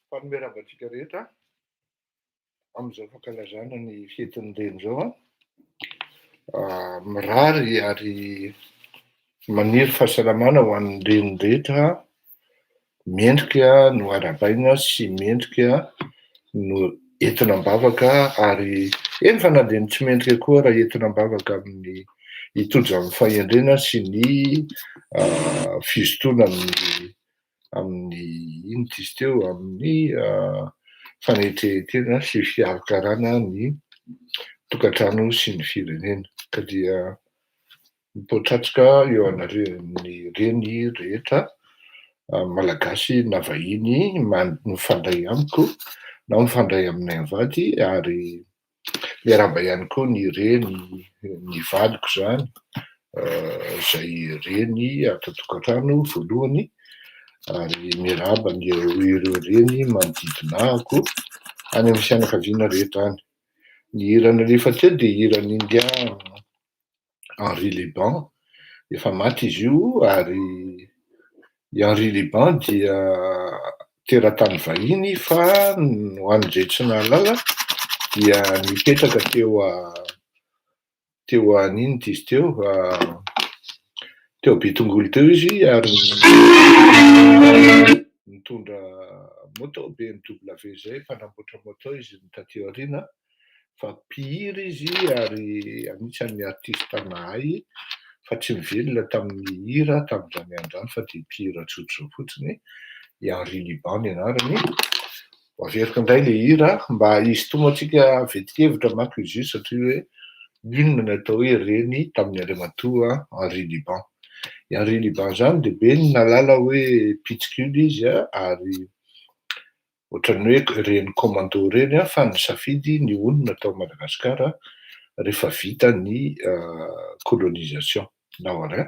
Fanomeravantsika rehetra amin'izao fankalazana ny fietin'ny reny zao mirary ary maniry fahasalamana ho an'ny reny rehetra, mendrika no arahabaina sy mendrika no entina mibavaka ary eny fa na dia ny tsy mendrika koa raha entina mibavaka amin'ny hitondra amin'ny fahendrena sy ny fizotoana amin'ny inona izy teo amin'ny fanetrehetena sy fiarakarana ny tokantrano sy ny firenena ka dia mipoatratrika eo anareo ny reny rehetra malagasy na vahiny mifandray amiko na mifandray aminay am-vady ary miarahaba ihany koa ny reny ny valiko zany izay reny ato tokantrano voalohany ary miarahaba ireo reny manodidina ahako any amin'ny fianakaviana rehetra any. Ny hirana rehefa teo dia hiran'India Henri Liban, efa maty izy io ary Henri Liban dia teratany vahiny fa no andray tsy nahalala dia nipetraka teo an'inona izy teo Betongolo teo izy ary nitondra moto BMW zay mpanamboatra moto izy taty aoriana fa mpihira izy ary anisan'ny artista nahay fa tsy mivelona tamin'ny hira tamin'izany andro zany fa dia mpihira tsotra fotsiny Henri Liban ny anarany. Averiko indray le hira mba hisintomo antsika vetikevitra mako izy io satria hoe inona natao hoe reny tamin'ny Andriamatoa Henri Liban. Henri Liban zany de be ny nalala hoe pitsikilo izy ary ohatran'ny hoe reny commando reny fa nisafidy ny onona tao Madagasikara rehefa vita ny colonisation. Naoray.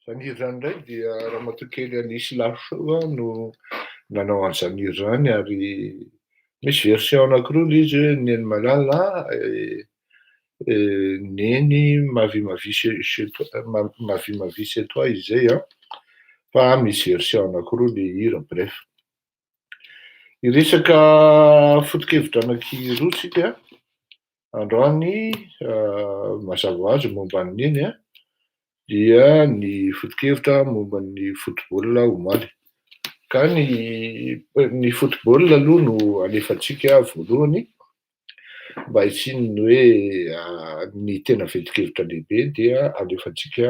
Zany hira zany indray dia Ramatokely Anisy Lasoa no nanao an'izany hira zany ary misy version anankiroa ilay izy hoe neny malala neny mavimavy chez toi izy zay an, fa misy version anankiroa ilay hira bref. Hiresaka foto-kevitra anankiroa sika androany mazava ho azy momba ny neny an, dia ny foto-kevitra momba ny football omaly. Ka ny football aloha no alefantsika voalohany mba hitsininy hoe ny tena vetikevitra lehibe dia alefantsika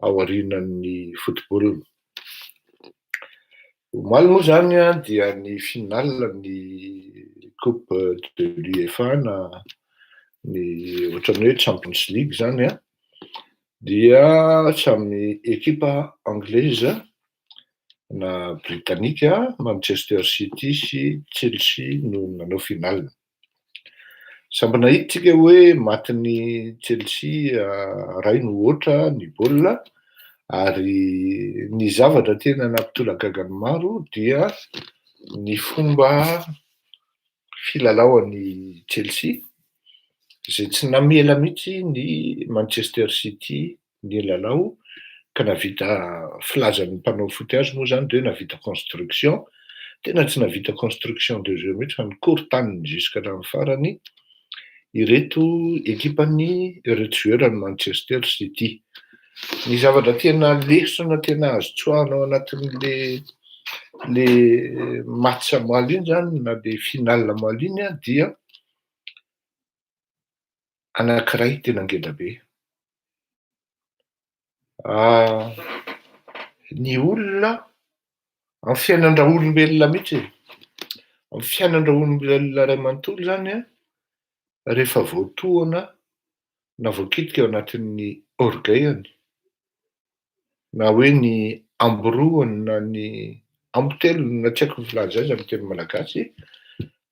ao aorianan'ny football. Omaly moa zany an dia ny finale ny coupe de l'UEFA na ny ohatran'ny hoe Champions League zany an, dia samy ekipa anglaise na britanika Manchester City sy Chelsea no nanao finale. Samby nahita hoe matin'ny Chelsea 2-0 ny baolina ary ny zavatra tena nampitolagaga ny maro dia ny fomba filalaoan'ny Chelsea izay tsy namela mihitsy ny Manchester City ny lalao ka navita filazan'ny mpanao foty azy moa zany dia navita construction, tena tsy navita construction de jeu mihitsy fa nikorontaniny jusk'hatramin'ny farany ireto ekipan'ny ireto joueuran'ny Manchester City. Ny zavatra tena lesona tena azo tsoahana ao anatin'le match moaly iny zany na le finale moaly iny dia anankiray tena ngeda be. Ny olona amin'ny fiainan-dra olombelona mihitsy Amin'ny fiainan'ireo olombelona ray manontolo zany a, rehefa voatohana na voakitika ao anatin'ny orgueil-ny, na hoe ny amboroany na ny ambontelony na tsy haiko ny filaza azy amin'ny teny malagasy,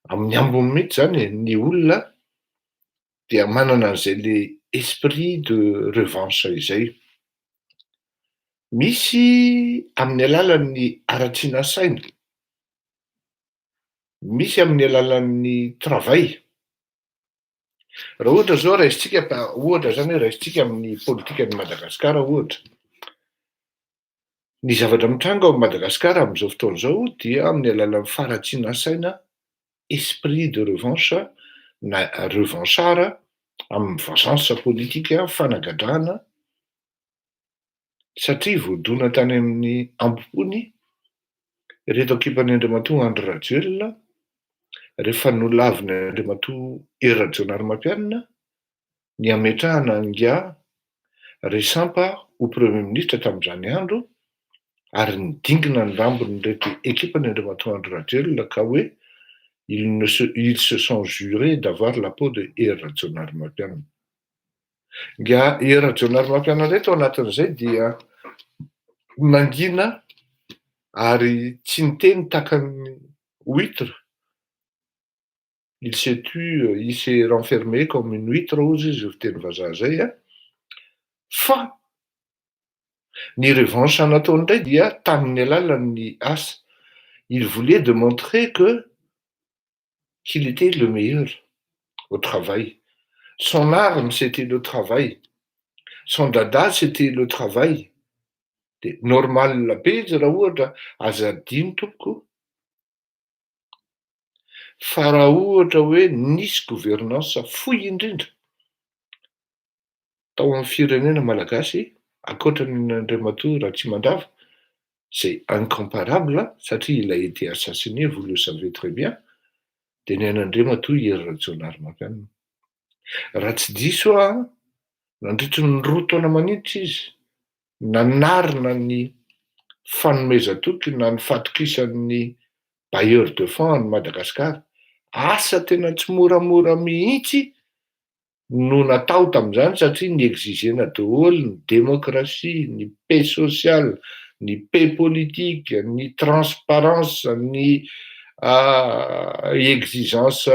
amin'ny ambony mihitsy zany ny olona dia manana an'izay le esprit de revanche izay. Misy amin'ny alalan'ny aratsiana saina, misy amin'ny alalan'ny travail. Raha ohatra zao raisitsika ohatra zany hoe raisitsika amin'ny politikan'i Madagasikara ohatra. Ny zavatra mitranga ao Madagasikara amin'izao fotoana izao dia amin'ny alalan'ny faharatsiana saina, esprit de revanche na revanchard amin'ny vengeance politika, fanagadrahana, satria voadona tany amin'ny ambopony reto ankipan'i Andriamatoa Andry Rajoelina, rehefa nolaviny Andriamatoa Hery Rajaonarimampianina ny ametrahana Ngia Resampa ho premier ministre tamin'izany andro, ary nidingina ny rambon'ireto ekipan'i Andriamatoa Andry Rajoelina ka hoe ils se sont jurés d'avoir la peau de Hery Rajaonarimampianina. Ngia Hery Rajaonarimampianina reto ao anatin'izay dia nangina ary tsy niteny takan'ny huître. Il s'est tu, il s'est renfermé comme une huître hozy izy fiteny vazaha zay a. Fa ny revanche nataony indray dia tamin'ny alalan'ny asa. Il voulait démontrer qu'il était le meilleur au travail. Son arme, c'était le travail. Son dada, c'était le travail. De normal be izy raha ohatra aza adino tompoko, fa raha ohatra hoe nisy gouvernance fohy indrindra tao amin'ny firenena malagasy, ankoatran'ny Andriamatoa Ratsimandrava, c'est incomparable satria il a été assassiné, vous le savez très bien, de ny an'Andriamatoa Hery Rajaonarimampianina. Raha tsy diso aho a, nandritry ny 2 taona maninitra izy nanarina ny fanomezan-toky na ny fatokisan'ny bailleur de fonds any Madagasikara. Asa tena tsy moramora mihitsy no natao tamin'izany satria niexigena daholo ny démocratie, ny paix sociale, ny paix politique, ny transparence, ny exigence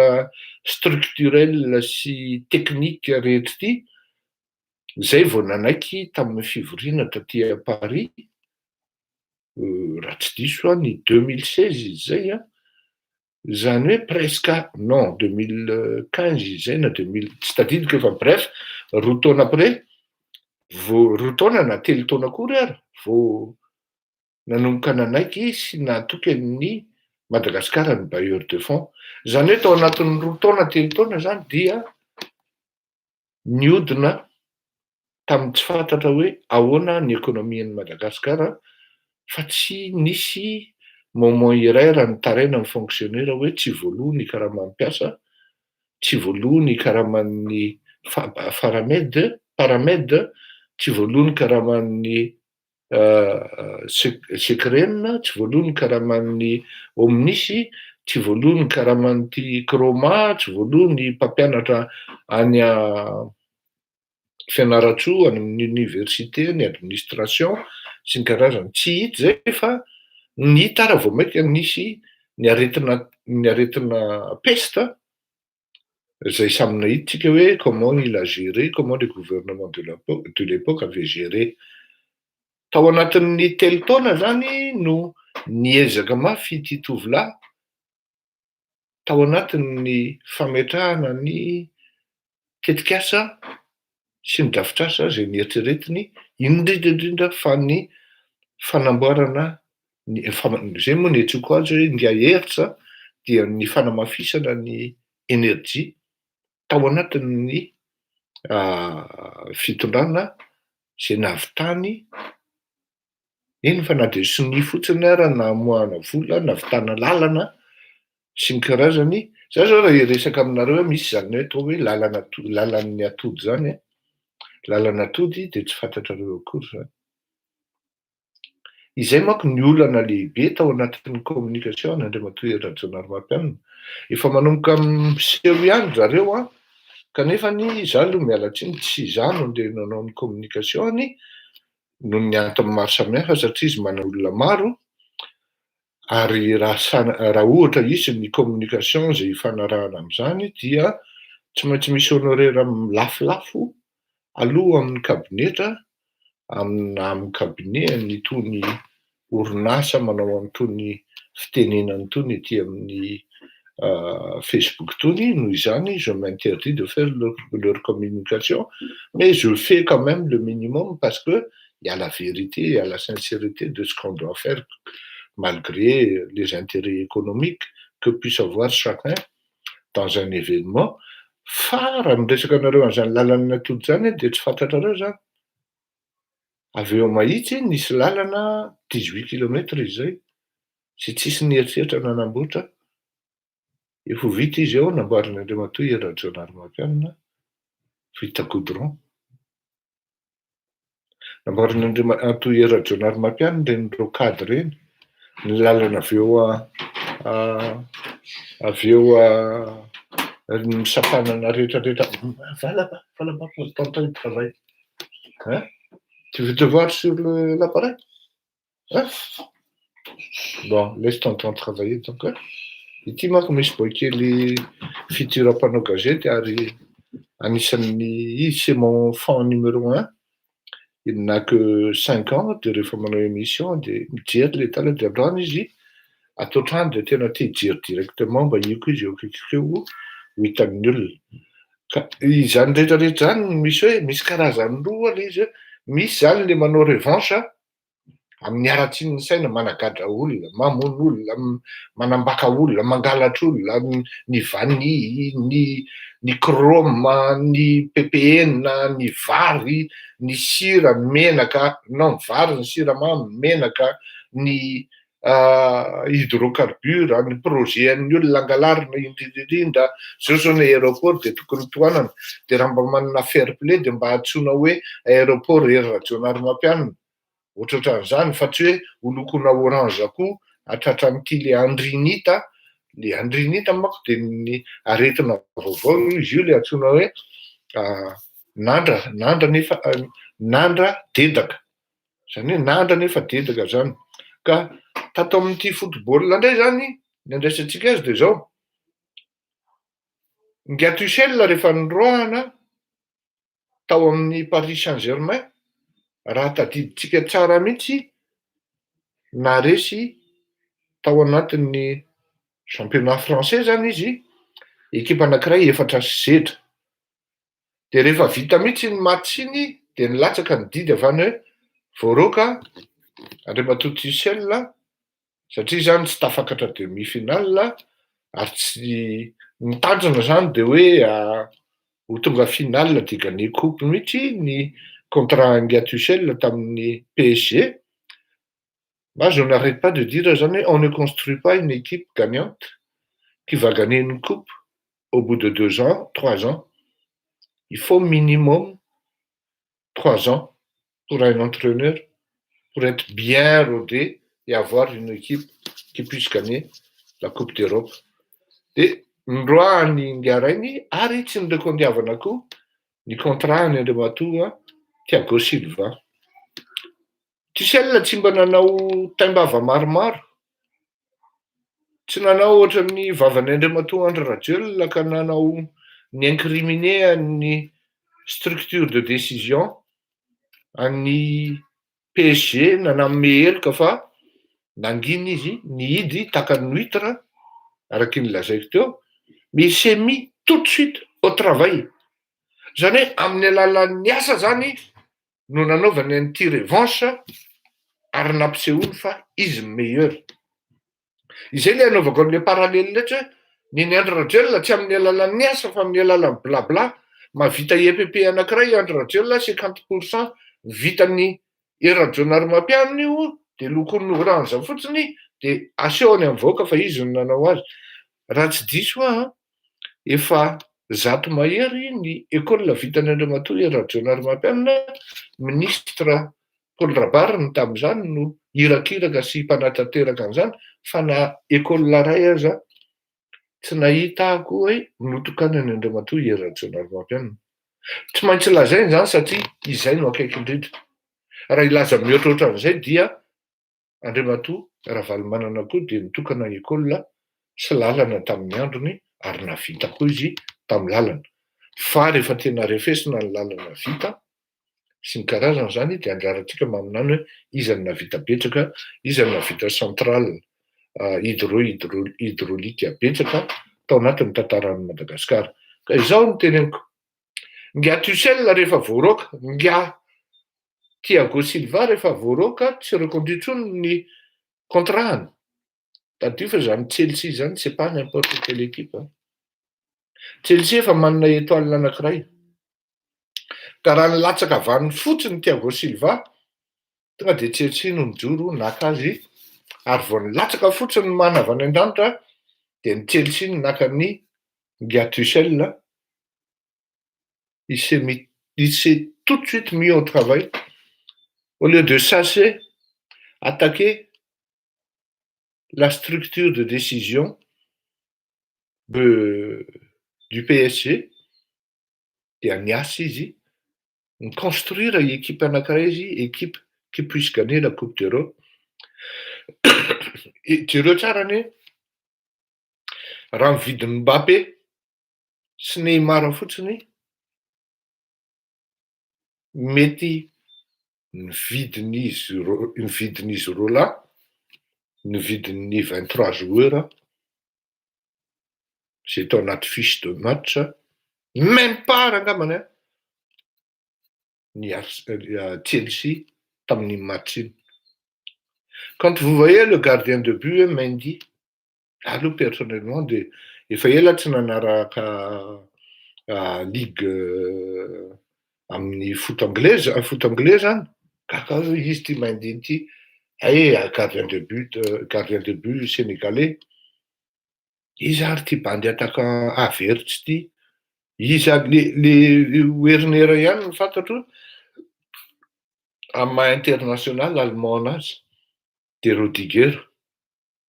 structurelle sy technique rehetra ity, zay vao nanaiky tamin'ny fivoriana taty Paris, raha tsy diso ny 2016 izy zay a, zany hoe presque non 2015 izy zay na 2000 tsy tadidiko fa bref 2 taona après, vao 2 taona na 3 taona akory ary vao nanomboka nanaiky sy nahatoky ny Madagasikara ny bailleur de fonds. Zany hoe tao anatin'ny 2 taona 3 taona zany dia niodina tamin'ny tsy fantatra hoe ahoana ny économie-n'ny Madagasikara, fa tsy nisy moment iray raha nitaraina ny fonctionnaire hoe tsy voaloha ny karaman'ny mpiasa, tsy voaloha ny karaman'ny paramed, tsy voaloha ny karaman'ny secrène, tsy voaloha ny karaman'ny omnisy, tsy voaloha ny karaman'ity croma, tsy voaloha ny mpampianatra any fianaratsoa any amin'ny université, ny administration sy ny karazany. Tsy hita zay fa nihita raha vao mainka nisy ny aretina peste, zay samy nahititsika hoe comment il a géré, comment le gouvernement de l'époque avait géré. Tao anatin'ny 3 taona zany no niezaka mafy ity tovolahy tao anatin'ny fametrahana ny tetikasa sy ny drafitr'asa zay nieritreretiny, indrindra fa ny fanamboarana zay moa ny antsoiko azy hoe Ngia Heritra dia ny fanamafisana ny énergie tao anatin'ny fitondrana zay nahavitany, eny fa na de sonia fotsiny ara na hamoahana vola, nahavitana lalana sy ny karazany. Za zao raha hiresaka aminareo misy zany hoe atao hoe lalan'ny atody zany a, lalan'atody de tsy fantatrareo akory zany. Izay manko ny olana lehibe tao anatin'ny communication Andriamatoa Rajaonarimampianina. Efa manomboka miseho ihany zareo a, kanefany izaho aloha miala tsiny tsy izany no andeha nanao ny communication noho ny antony maro samihafa satria izy mana olona maro ary raha ohatra izy ny communication zay hifanarahana amin'izany dia tsy maintsy misy honoraire lafolafo aloha amin'ny kabinetra amin'ny kabinet nytony orinasa manao an'itony fitenenana itony ety amin'ny Facebook tony, noho izany je m'interdis de faire leur communication, mais je fais quand même le minimum parce que il y a la vérité, il y a la sincérité de ce qu'on doit faire malgré les intérêts économiques que puisse avoir chacun dans un événement. Fa raha miresaka anareo an'izany lalana natody zany dia tsy fantatrareo zany. Avy eo mahitsy nisy lalana 18 kilomètres izy zay, sy tsisy nieritreritra nanamboatra. Efa ho vita izy eo namboarin'Andriamatoa Rajaonarimampianina, vita goudron. Namboarin'Andriamatoa Rajaonarimampianina reny rocade reny, ny lalana avy eo ny safanana rehetrarehetra. Voilà pas pour le temps de travail. Hein? Tu veux te voir sur l'appareil? Hein? Bon, laisse ton temps travailler donc. Ity manko misy boakely fituram-panao gazety ary anisan'ny izy c'est mon fan numéro 1. Il n'a que 5 ans de rehefa manao émission de mijery le tala de androany izy atao trano de tena tia hijery directement mba io koa izy eo akaikikeo ho hitan'ny olona. Ka izany rehetrarehetra zany misy hoe misy karazany roa le izy, misy zany le manao revanche amin'ny aratsiny ny saina, managadra olona, mamono olona, manambaka olona, mangalatra olona, ny vanille, ny kroma, ny PPN, ny vary, ny sira, menaka, non vary, ny siramamy, menaka, ny hydrocarbure, ny projet an'ny olona angalarina indrindrindrindra, zao zao ny aéroport de tokony toanana, de raha mba manana fair play de mba antsoina hoe aéroport Rajaonarimampianina. Ohatran'izany fa tsy hoe ho lokona orange akoho atratra amin'ity le andrinita. Le andrinita manko de ny aretina vaovao izy io le antsoina hoe nandra dedaka. Zany hoe nandra nefa dedaka zany. Ka tato amin'ity football indray zany ny andraisantsika azy de zao. Gattuso rehefa noroahana tao amin'ny Paris Saint-Germain, raha tadiditsika tsara mihitsy naresy tao anatin'ny championnat français zany izy, ekipa anankiray 4-0. De rehefa vita mihitsy ny match iny de nilatsaka ny didy avy any hoe voaroka Andriamatoa Tuchel satria zany tsy tafakatra demi-finale ary tsy nitanjona zany de hoe ho tonga finale de gagner coupe mihitsy ny contrat Gattuso tamin'ny PSG. Moi, je n'arrête pas de dire zany on ne construit pas une équipe gagnante qui va gagner une coupe au bout de 2 ans, 3 ans. Il faut minimum 3 ans pour un entraîneur pour être bien rodé et avoir une équipe qui puisse gagner la Coupe d'Europe. De ndroany ngarainy ary tsy nirekondiavana koa ny contrat ny Andriamatoa Thiago Silva. Tuchel tsy mba nanao taimbava maromaro, tsy nanao ohatran'ny vavan'ny Andriamatoa Andry Rajoelina ka nanao ny incriminer ny structure de décision an'ny PSG naname heloka fa nangina izy nihidy takany huître araky ny lazaiko teo, mais il s'est mis tout de suite au travail. Zany hoe amin'ny alalan'ny asa zany no nanaovany an'ity revanche ary nampisehoany fa izy meilleur. Izay le anaovako an'le parallèle rehetra ny Andry Rajoelina tsy amin'ny alalan'ny asa fa amin'ny alalan'ny blabla. Mahavita EPP anankiray Andry Rajoelina 50% vitany Rajaonarimampianina io de lokon'ny orange fotsiny de asehony amin'ny vahoaka fa izy no nanao azy. Raha tsy diso efa 100 mahery ny école vitany Andriamatoa Rajaonarimampianina, ministre Paul Rabarne tamin'izany no irakiraka sy mpanatanteraka an'izany fa na école ray aza tsy nahita koa hoe notokanany Andriamatoa hieratsona mampianina. Tsy maintsy lazainy zany satria izay no akaiky indrindra. Raha ilaza mihoatroatra amin'izay dia Andriamatoa Ravalomanana koa dia nitokana école sy lalana tamin'ny androny ary navita koa izy tamin'ny lalana. Fa rehefa tena refesina ny lalana vita sy ny karazana zany dia anjarantsika maminany hoe iza no navita betsaka, iza no navita central hydraulika betsaka tao anatin'ny tantaran'i Madagasikara. Ka izao no teneniko. Nga Tuchel rehefa voaroaka, nga Thiago Silva rehefa voaroaka tsy reconduit intsony ny contratny. Tadio fa zany Chelsea zany c'est pas n'importe quelle équipe. Chelsea efa manana étoile anankiray. Ka raha nilatsaka avaniny fotsiny Thiago Silva, tonga dia Chelsea no nijoro naka azy, ary vao nilatsaka fotsiny mana avy any an-danitra dia ny Chelsea no naka ny Nga Tuchel. Il s'est tout de suite mis au travail au lieu de chercher attaquer la structure de décision du PSG dia niasa izy construire équipe anankiray izy, équipe qui puisse gagner la Coupe d'Europe. Jereo tsara ny raha mividy Mbappé sy Neymar fotsiny mety ny vidin'izy roa ny vidin'ny 23 joueurs zay tao anaty fiche de match, même pas angambany ny Chelsea tamin'ny match iny. Quand vous voyez le gardien de but Mendy, aloha personnellement dia efa ela tsy nanaraka ligue amin'ny foot anglais zany, kakao izy ty Mendy ity, gardien de but sénégalais, izy ary ty bandy attaquant averitsy ty, izy le Werner ihany ny fantatro amin'ny maha international allemand anazy, de Rudiger.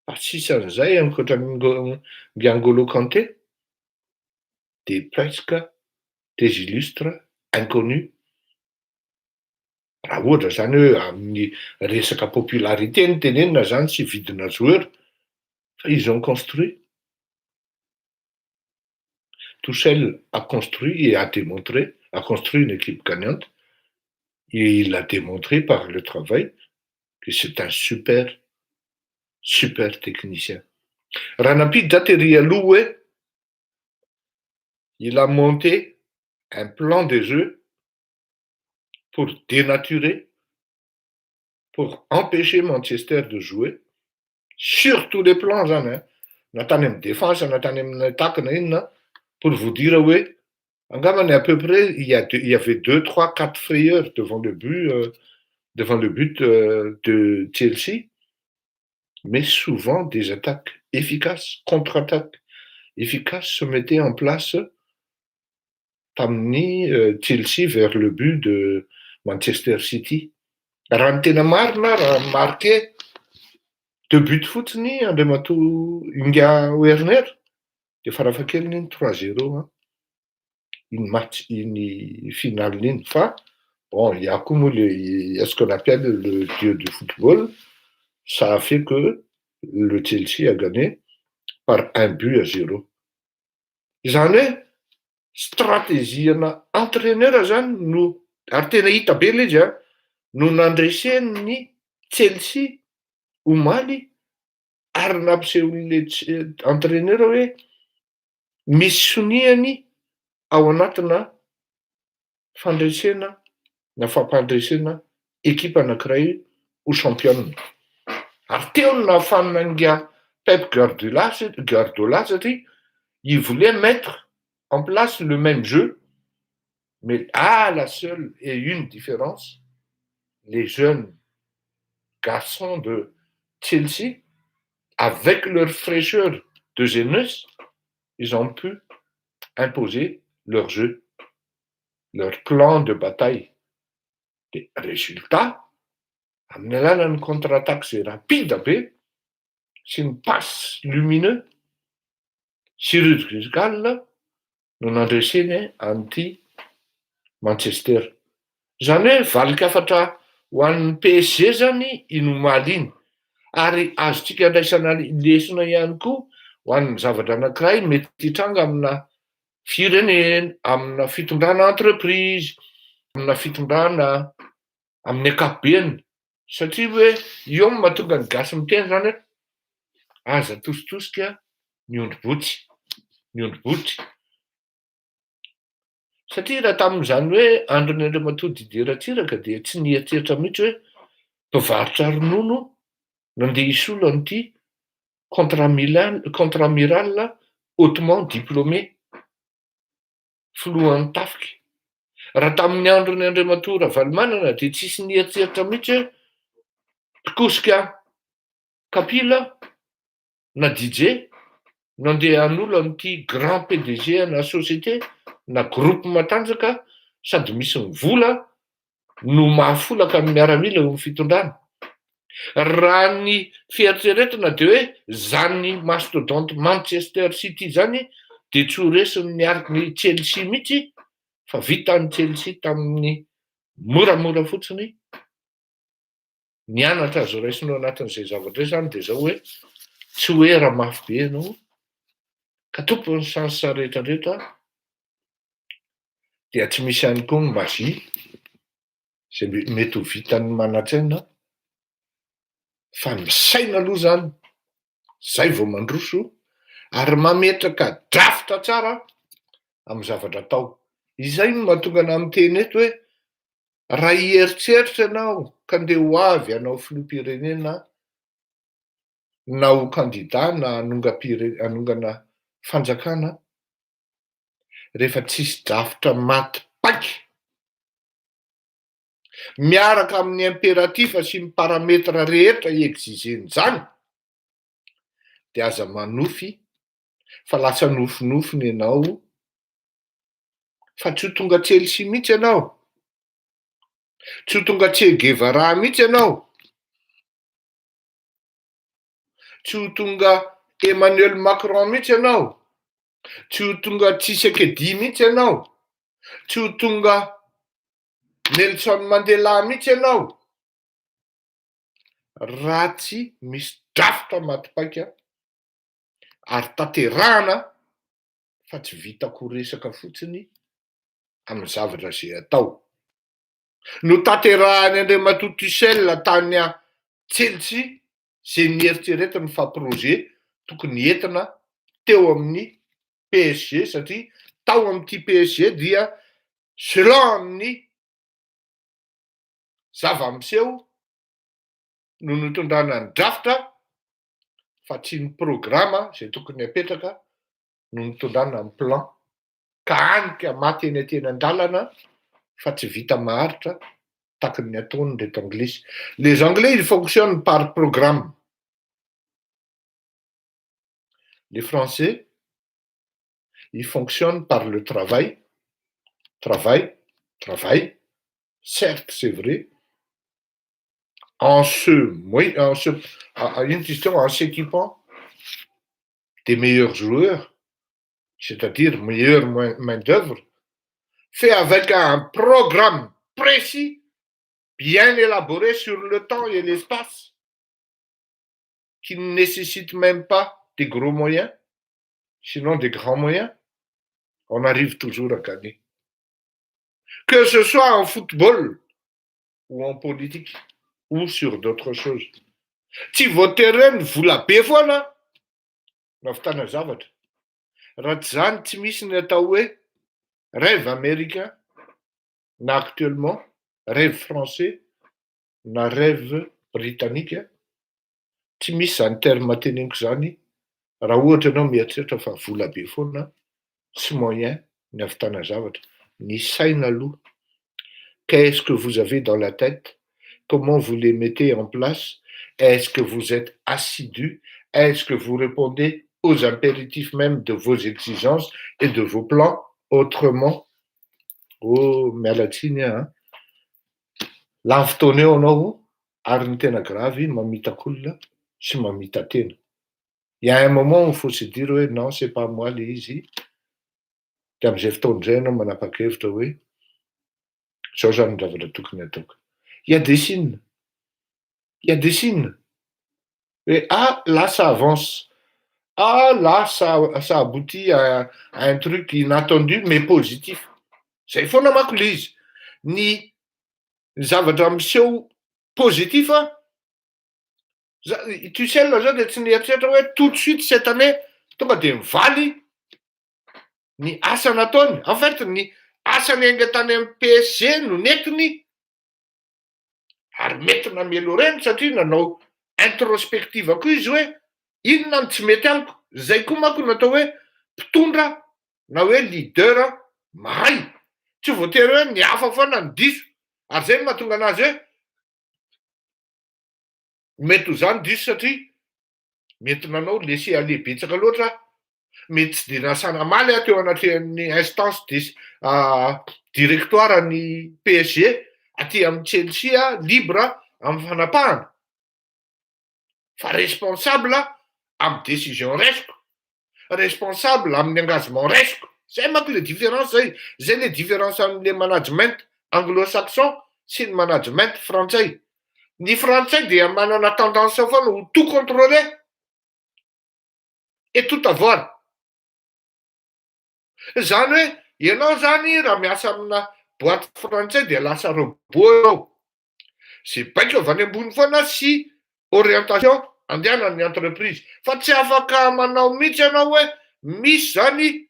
Fa sisa an'izay ankoatran'ny N'Golo Kanté de presque des illustres inconnus. Raha ohatra zany hoe amin'ny resaka popularité ny tenenina zany sy vidina joueur, fa ils ont construit. Tuchel a construit et a démontré, a construit une équipe gagnante, et il a démontré par le travail que c'est un super technicien. Raha nampiditra tery aloha hoe il a monté un plan de jeu pour dénaturer, pour empêcher Manchester de jouer sur tous les plans zany, na tany amin'ny défense, na tany amin'ny attaque na inona, pour vous dire hoe angambany à peu près il y avait 2, 3, 4 frayeurs devant le but de Chelsea, mais souvent des attaques efficaces, contre-attaques efficaces se mettaient en place tamin'ny Chelsea vers le but de Manchester City. Raha ny tena marina, raha marqué 2 buts fotsiny Andriamatoa Nga Werner, dia farafahakeliny iny 3-0 iny finale iny. Fa bon, il y a koa moa ce qu'on appelle le dieu du football, ça a fait que le Chelsea a gagné par 1-0. Zany hoe stratégiena entraîneur zany no, ary tena hita be ilay izy no nandresen'ny Chelsea omaly, ary nampisehoan'le entraîneur hoe misy sonihany ao anatina fandresena na fampandresena équipe anankiray ho championne. Ary teo no nahafanina nga Pep Guardiola satria il voulait mettre en place le même jeu, mais la seule et une différence, les jeunes garçons de Chelsea, avec leur fraîcheur de jeunesse, ils ont pu imposer leur jeu, leur plan de bataille. Des résultats, Amin'ny alalan'ny contre-attaque zay rapide be sy ny passe lumineux chirurgical no nandreseny an'ity Manchester. Zany hoe valika afatra ho an'ny PSG zany inomaly iny, ary azotsika andraisana lesona ihany koa ho an'ny zavatra anankiray mety hitranga amina firenena, amina fitondrana entreprise, amina fitondrana amin'ny ankapobeny, satria hoe io no mahatonga ny gasy miteny zany hoe aza tositosika ny ondribotry. Satria raha tamin'izany hoe andron'ny Andriamatoa Didier Ratsiraka dia tsy nieritseritra mihitsy hoe mpivarotra ronono nandeha hisolo an'ity contre-amiral hautement diplômé filohan'ny tafika. Raha tamin'ny andron'ny Andriamatoa Ravalomanana dia tsisy nieritseritra mihitsy hoe mpikosika kapila na DJ nandeha hanolo an'ity grand PDG na société na groupe matanjaka sady misy ny vola no mahafolaka amin'ny miaramila eo amin'ny fitondrana. Raha ny fieritreretana dia hoe zany mastodonte Manchester City zany dia tsy ho resiny niaraka ny Chelsea mihitsy, fa vitan'ny Chelsea tamin'ny moramora fotsiny nianatra azo raisinao anatin'izay zavatra zany dia zao hoe tsy hoe raha mafy be ianao ka tompony sansa rehetrarehetra dia tsy misy ihany koa ny magia zay mety ho vitan'ny manatsaina, fa misaina aloha zany, zay vao mandroso ary mametraka drafitra tsara amin'ny zavatra atao. Izay no mahatonga ana miteny eto hoe raha hieritseritra ianao ka andeha ho avy hanao filoham-pirenena na ho candidat na hanongana fanjakana, rehefa tsisy drafitra maty paiky miaraka amin'ny impératif sy ny parametra rehetra exigenzany, dia aza manofy fa lasa nofinofiny ianao, fa tsy ho tonga Chelsea mihitsy ianao, tsy ho tonga Che Guevara mihitsy ianao, tsy ho tonga Emmanuel Macron mihitsy ianao, tsy ho tonga Tshisekedi mihitsy ianao, tsy ho tonga Nelson Mandela mihitsy ianao, raha tsy misy drafitra matipaika ary tanterahana fa tsy vitako resaka fotsiny amin'ny zavatra zay atao. No tanterahany Andriamatoa Tuchel tany Chelsea zay nieritreretiny fa projet tokony entina teo amin'ny PSG, satria tao amin'ity PSG dia selon amin'ny zava-miseho no nitondrana ny drafitra, fa tsy ny programa zay tokony apetraka no nitondrana ny plan, ka hanika maty eny ateny an-dalana fa tsy vita maharitra tahaka ny ataony reto anglisy. Les anglais ils fonctionnent par programme, les français ils fonctionnent par le travail. Certes, c'est vrai, en s'équipant des meilleurs joueurs, c'est-à-dire meilleure main-d'œuvre, fait avec un programme précis, bien élaboré sur le temps et l'espace, qui ne nécessite même pas des gros moyens, sinon des grands moyens, on arrive toujours à gagner. Que ce soit en football ou en politique ou sur d'autres choses. Tsy voatery vola be foana na vitana zavatra. Raha tsy zany tsy misy ny atao hoe rêve américain na actuellement rêve français na rêve britannique. Tsy misy zany terme teneniko zany raha ohatra ianao mieritreritra fa vola be foana sy moyen ny ahavitana zavatra. Ny saina aloha. Qu'est-ce que vous avez dans la tête? Comment vous les mettez en place? Est-ce que vous êtes assidu? Est-ce que vous répondez aux impératifs même de vos exigences et de vos plans? Autrement, oh miala tsiny hein? Lany fotoana eo anao Ary ny tena gravy, mamitak'olona sy mamita tena. Il y a un moment où il faut se dire hoe non, c'est pas moi le izy. De am'izay fotoana izay ianao manapa-kevitra hoe zao zany ny zavatra tokony ataoko. Il y a des signes. Il y a des signes. Et ah, là ça avance. Ah, là ça aboutit à un truc inattendu mais positif. Zay foana manko le izy. Ny zavatra miseho positif tu sais zao de tsy nieritreritra hoe tout de suite cette année tonga de mivaly ny asa nataony. En fait ny asany ainga tany amin'ny PSG no netiny ary mety namelo reny satria nanao introspective koa izy hoe inona no tsy mety amiko. Zay koa manko natao hoe mpitondra na hoe leader mahay. Tsy voatery hoe ny hafa foana ny diso. Ary zay no mahatonga anazy hoe mety ho zany diso satria mety nanao laisser aller betsaka loatra, mety tsy de nasana maly teo anatrehan'ny instance directoire ny PSG aty amin'ny Chelsea libre amin'ny fanapahana. Fa responsable amin'ny décision raisiko, responsable amin'ny engagement raisiko. Zay manko le différence zay. Zay le différence amin'le management anglo-saxon sy ny management frantsay. Ny frantsay dia manana tendance foana ho tout contrôler et tout avoir. Zany hoe ianao zany raha miasa amina boîte frantsay dia lasa robot ianao. Sy baika avy any ambony foana sy orientation andehanan'ny entreprise. Fa tsy afaka manao mihitsy ianao hoe misy zany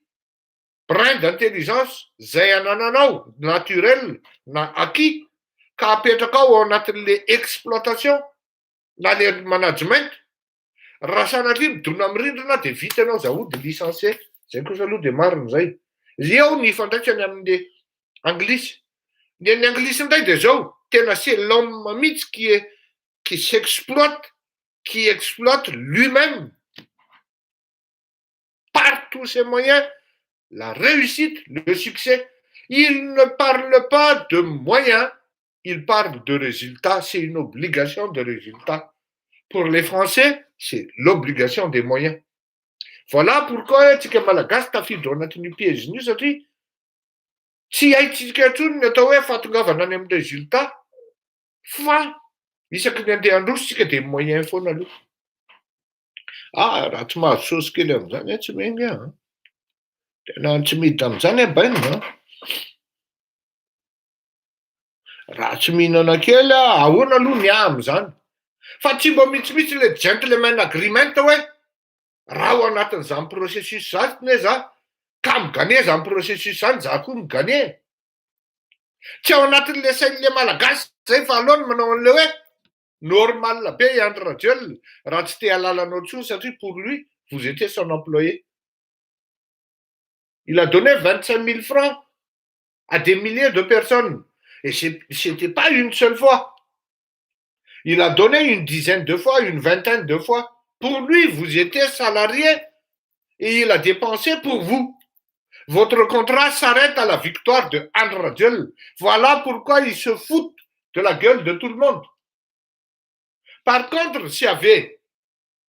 brin d'intelligence zay anananao naturel na acquis ka apetraka ao anatin'le exploitation na le management. Raha sanatria midona amin'ny rindrina de vita ianao zahody licencié. Zay kosa aloha de marina zay. Eo ny ifandraisany amin'ny anglisy. Ny an'ny anglisy indray de zao, tena c'est l'homme mihitsy qui s'exploite, qui exploite lui-même par tous ses moyens la réussite, le succès. Il ne parle pas de moyens, il parle de résultats. C'est une obligation de résultat. Pour les Français, c'est l'obligation des moyens. Voilà pourquoi tsika malagasy tafiditra ao anatin'io piège-nio satria tsy haitsika intsony ny atao hoe fahatongavana any amin'ny résultat fa isaky ny andeha androso tsika de moyen foana aloha. Ah, raha tsy mahazo saosy kely amin'izany tsy mengy aho. Tena tsy miditra amin'izany bainina. Raha tsy mihinana kely ahoana aloha ny amin'izany. Fa tsy mba mitsimitsy le gentleman agreement hoe raha ao anatin'izany processus zany za ka migane zany processus zany za koa migane. Tsy ao anatin'le sain'le malagasy zay fa aloha manao an'le hoe normal be André Rajoelina raha tsy te halalanao intsony satria pour lui vous étiez son employé. Il a donné 25 000 francs à des milliers de personnes. Et c'était pas une seule fois. Il a donné une dizaine de fois, une vingtaine de fois. Pour lui, vous étiez salarié et il a dépensé pour vous. Votre contrat s'arrête à la victoire de André Rajoelina. Voilà pourquoi il se fout de la gueule de tout le monde. Par contre, s'il y avait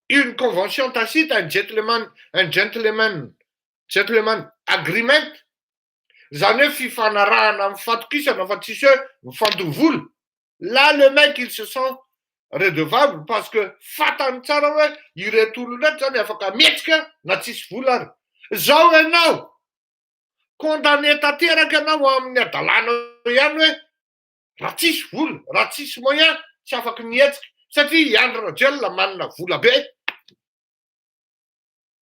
une convention tacite, un gentleman agreement, zany hoe fifanarahana mifatokisana fa tsisy hoe mifandovoly. Là, le mec, il se sent redevable parce que fatany tsara hoe ireto olona reto zany afaka mihetsika na tsisy vola ary. Zao ianao condamné tanteraka ianao amin'ny adalàna ihany hoe raha tsisy vola, raha tsisy moyen tsy afaka mihetsika satria André Rajoelina manana vola be.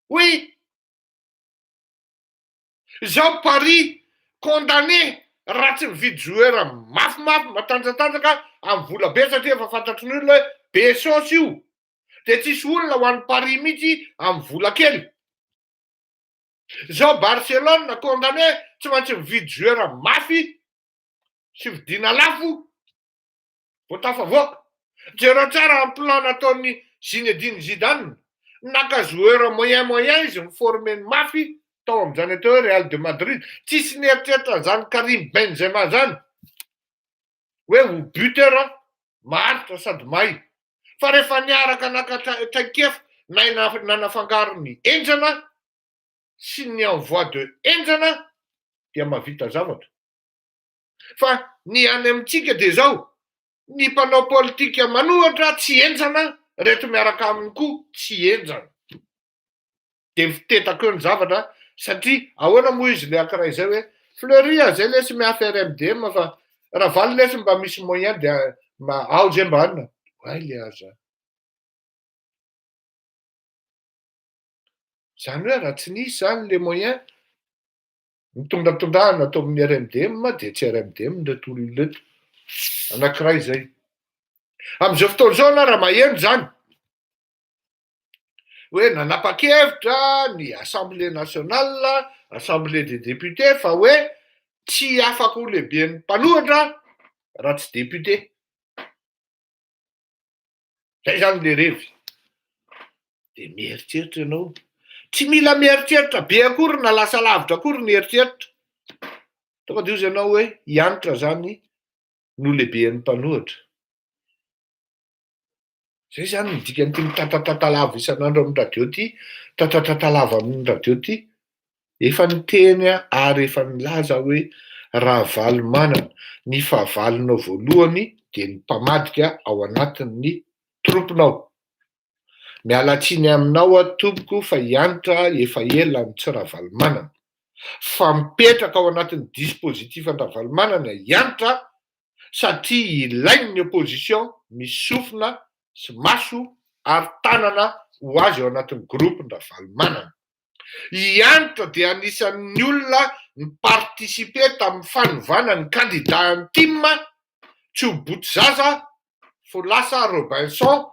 Oui. Zao Paris condamné raha tsy mividy joueur mafimafy matanjatanjaka amin'ny vola be satria efa fantatry ny olona hoe be saosy io. De tsisy olona ho an'ny Paris mihitsy amin'ny vola kely. Zao Barcelone condamné tsy maintsy mividy joueur mafy sy vidiana lafo vao tafavoaka. Jereo tsara amin'ny plan nataon'ny Zinedine Zidane. Naka joueur moyen izy miformeny mafy tao amin'izany atao hoe Real de Madrid. Tsisy nieritreritra zany Karim Benzema zany hoe ho buteur maritra sady may. Fa rehefa niaraka nakatraikefa na nanafangarony enjana sy ny envoi de enjana dia mahavita zavatra. Fa ny any amintsika dia zao, ny mpanao politika manohatra tsy enjana, reto miaraka aminy koa tsy enjana. De fitetako eo ny zavatra satria ahoana moa izy le ankiray zay hoe Fleury zay lesy miafy RMDM fa raha valo lesy mba misy moyen dia ao zay mba anona. Ay le aza. Zany hoe raha tsy nisy zany le moyen mitondratondrahana atao amin'ny RMDM dia tsy RMDM reto olona reto. Anankiray zay. Amin'izao fotoana izao na raha maheno zany hoe nanapa-kevitra ny Assemblée nationale, Assemblée des députés fa hoe tsy afaka ho lehiben'ny mpanohatra raha tsy député. Zay zany le revy. De mieritreritra ianao. Tsy mila mieritreritra be akory na lasa lavitra akory ny eritreritra. Tonga de izy ianao hoe hianatra zany no lehiben'ny mpanohatra. Zay zany ny dikan'ity mitatatalava isan'andro amin'ny radio ty, tatatatalava amin'ny radio ty. Efa niteny ary efa nilaza hoe raha valy manana ny fahavalonao voalohany dia ny mpamadika ao anatin'ny tropinao. Mialatsiny aminao tompoko fa hianatra efa ela ny tsy raha valy manana. Fa mipetraka ao anatin'ny dispositif an-dravalo manana hianatra satria ilainy ny opposition misy sofina sy maso ary tanana ho azy ao anatin'ny groupe-ndravalo manana. Hianatra dia anisan'ny olona nipartisipe tamin'ny fanovana ny candidat ny team tsy ho Boutzaza fo lasa Robinson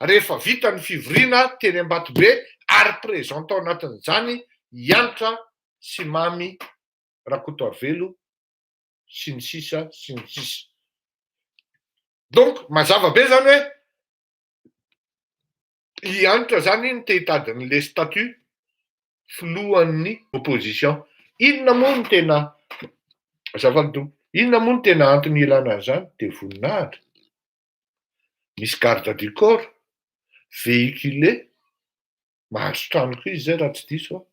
rehefa vita ny fivoriana teny Ambatobe ary président ao anatin'izany hianatra sy mamy Rakotoavelo sy ny sisa sy ny sisa. Donc mazava be zany hoe hianatra zany ny tehitadin'le statut filohan'ny opposition. Inona moa ny tena zava-dobo? Inona moa ny tena antony ilana an'izany? De voninahitra. Misy garde du corps véhiculé maharitra tranoko izy zay raha tsy diso aho.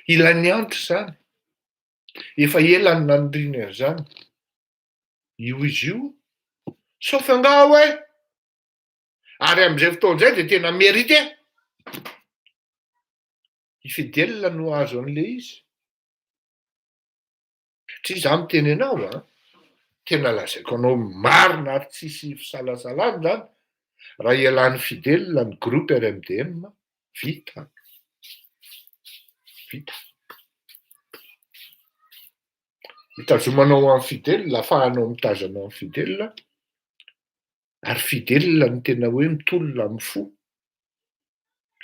Ilainy antitra zany. Efa ela ny naniriana an'izany. Io izy io. Sauf angaha hoe ary amin'izay fotoana izay dia tena mérité. I Fidèle no azo an'le izy. Satria izaho miteny anao tena lazaiko anao marina ary tsisy fisalasalana zany. Raha ialan'ny Fidèle ny groupe RMDM vita. Vita. Hitazomanao amin'ny Fidèle, ahafahanao mitazana amin'ny Fidèle. Ary Fidèle ny tena hoe mitolona amin'ny fo.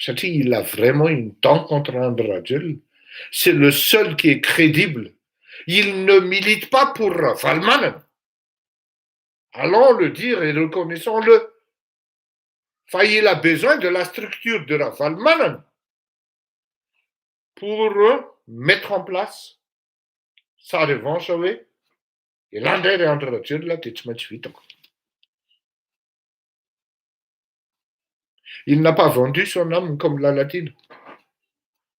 Satria il a vraiment une dent contre André Rajoelina. C'est le seul qui est crédible. Il ne milite pas pour Valmanen. Allons le dire et reconnaissons-le. Enfin, il a besoin de la structure de la Valmanen pour mettre en place sa revanche, oui. Et l'André Rajoelina dia tsy maintsy vitako. Il n'a pas vendu son âme comme la latine.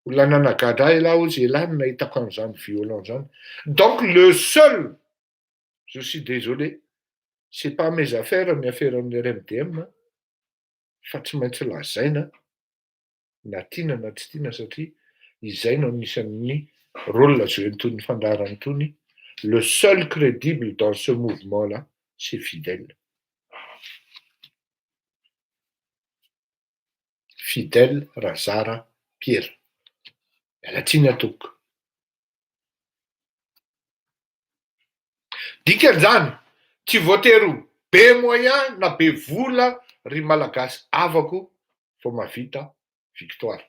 La nanagada là où j'ai là, donc le seul, je suis désolé, c'est pas mes affaires, mes affaires en RMDM. Fa tsy maintsy lazaina na tiana na tsy tiana satria izay no anisan'ny rôle joué n'tony fandarany tony. Le seul crédible dans ce mouvement-là, c'est Fidèle. Fidèle Razara Pierre. Mialatsiny atoko. Dikan'izany, tsy voatery be moyen na be vola ry malagasy avako vao mahavita victoire.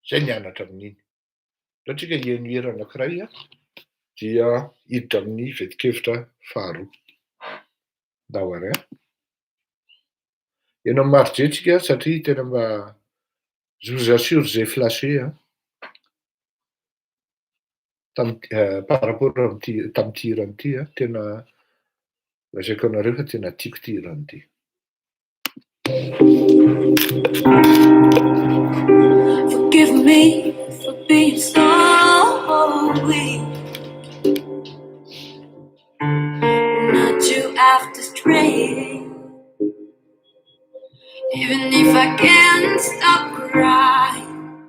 Zay ny anatra amin'iny. Raha tsika hihaino hira anankiray dia hiditra amin'ny vetikevitra faharoa. Ndao ary ianao marodrentsika satria tena mba je vous assure j'ai flashé par rapport tamin'ity hirany ity tena Lazaiko anareo fa tena tiako ty hira ty. Forgive me for being so weak, not to after straying. Even if I can't stop crying,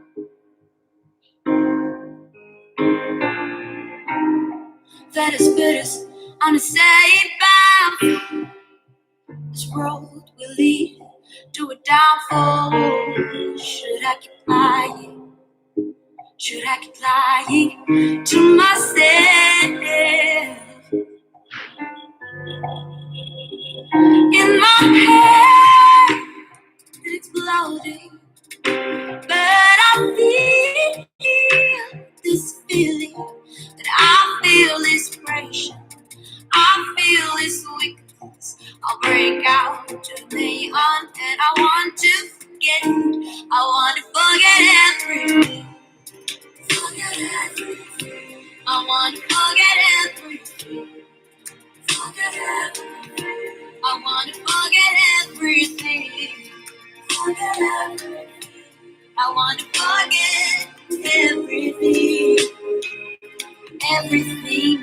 that is put us on a safe path. This road will lead to a downfall. Should I keep lying? Should I keep lying to myself? In my head, it's exploding, but I feel this feeling, that I feel this pressure, I feel this weakness. I'll break out to neon, and I want to forget. I want to forget everything. Forget everything. I want to forget everything. Forget everything. I want to forget everything. Forget everything. I want to forget everything. Everything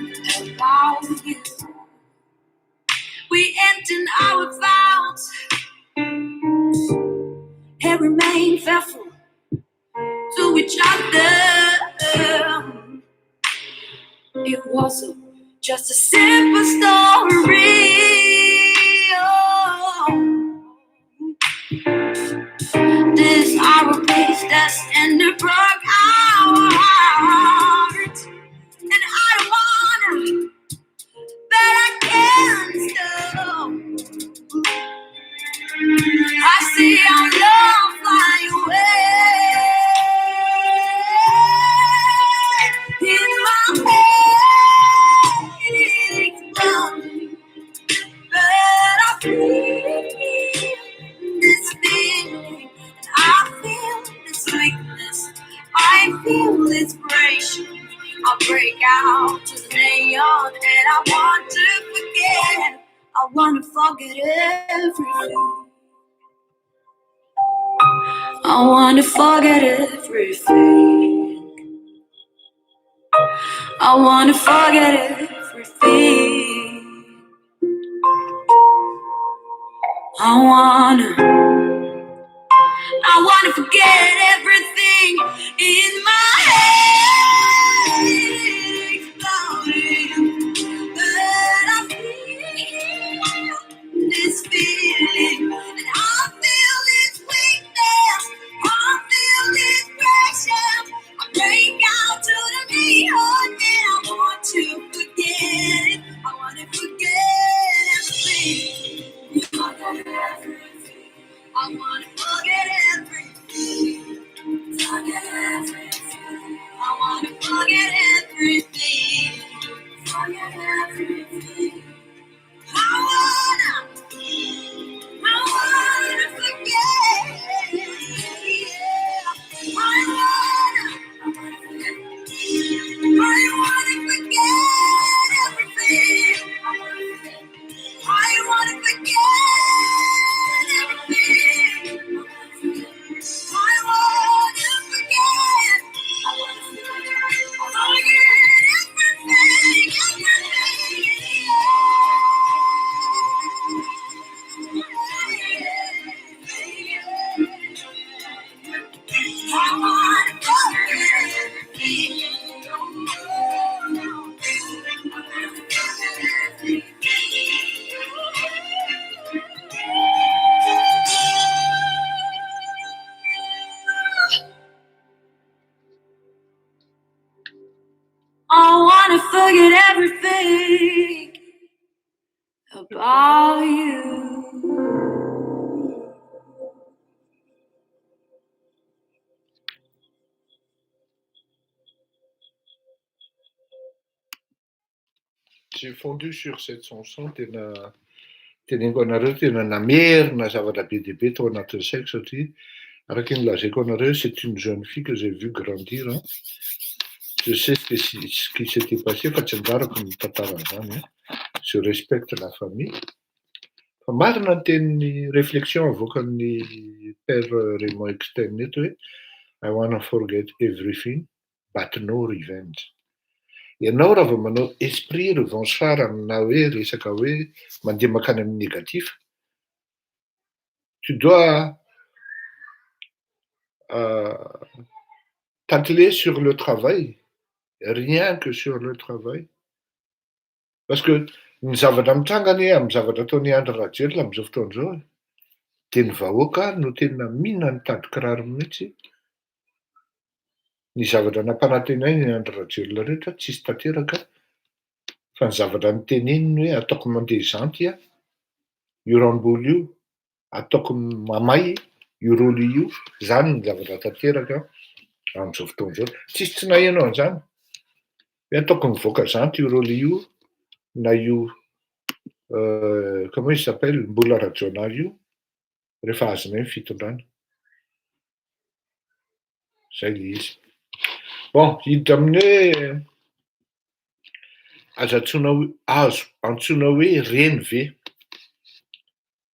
about you. We emptied our vows and remain faithful to each other. It was just a simple story. Oh. This our place that's in the broke our hearts, and I don't wanna, but I can't stop. I see our love fly away in my head, it's exploding, but I feel this feeling, I feel this weakness, I feel inspiration. I'll break out to the neon, and I want to forget. I want to forget everything. I want to forget everything. I want to forget everything. I wanna forget everything in my head, exploding. But I feel this feeling, and I feel this weakness, I feel this pressure. I break out to the neon, and I want to forget it. I wanna forget everything. Forget everything. I wanna forget everything. Forget everything. I wanna forget everything. Forget everything. I wanna forget. Yeah. I wanna forget everything. I wanna forget everything. I wanna forget. I wanna forget everything about you. J'ai fondu sur cette chanson tena teneniko anareo tena namerina zavatra be dia be tao anatin'ny saiko satria araka ny lazaiko anareo, c'est une jeune fille que j'ai vu grandir. Hein. Je sais ce qui s'était passé fa tsy anjarako ny tantaran'izany. je respecte la famille. Fa marina ny tenin'ny réflexion avoakan'ny père Raymond Externe eto hoe I wanna forget everything but no revenge. Ianao raha vao manao esprit revanchard amina hoe resaka hoe mandeha makany amin'ny négatif, tu dois t'atteler sur le travail, rien que sur le travail. Parce que ny zavatra mitrangany amin'ny zavatra ataon'ny Andry Rajoelina amin'izao fotoana izao dia ny vahoaka no tena mihinana ny tady kiraro mihitsy. Ny zavatra nampanantenainy Andry Rajoelina rehetra tsisy tanteraka, fa ny zavatra noteneniny hoe ataoko mandeha zanty io ramboly io, ataoko mamay io rôly io, zany ny zavatra tanteraka amin'izao fotoana izao. Tsisy tsy nahenao an'izany. Hoe ataoko mivoaka zanty io rôly io, na io comment il s'appelle mbola rajona io, rehefa azonay ny fitondrana. Zay le izy. Bon, hiditra amin'ny hoe azo antsoina hoe reny ve.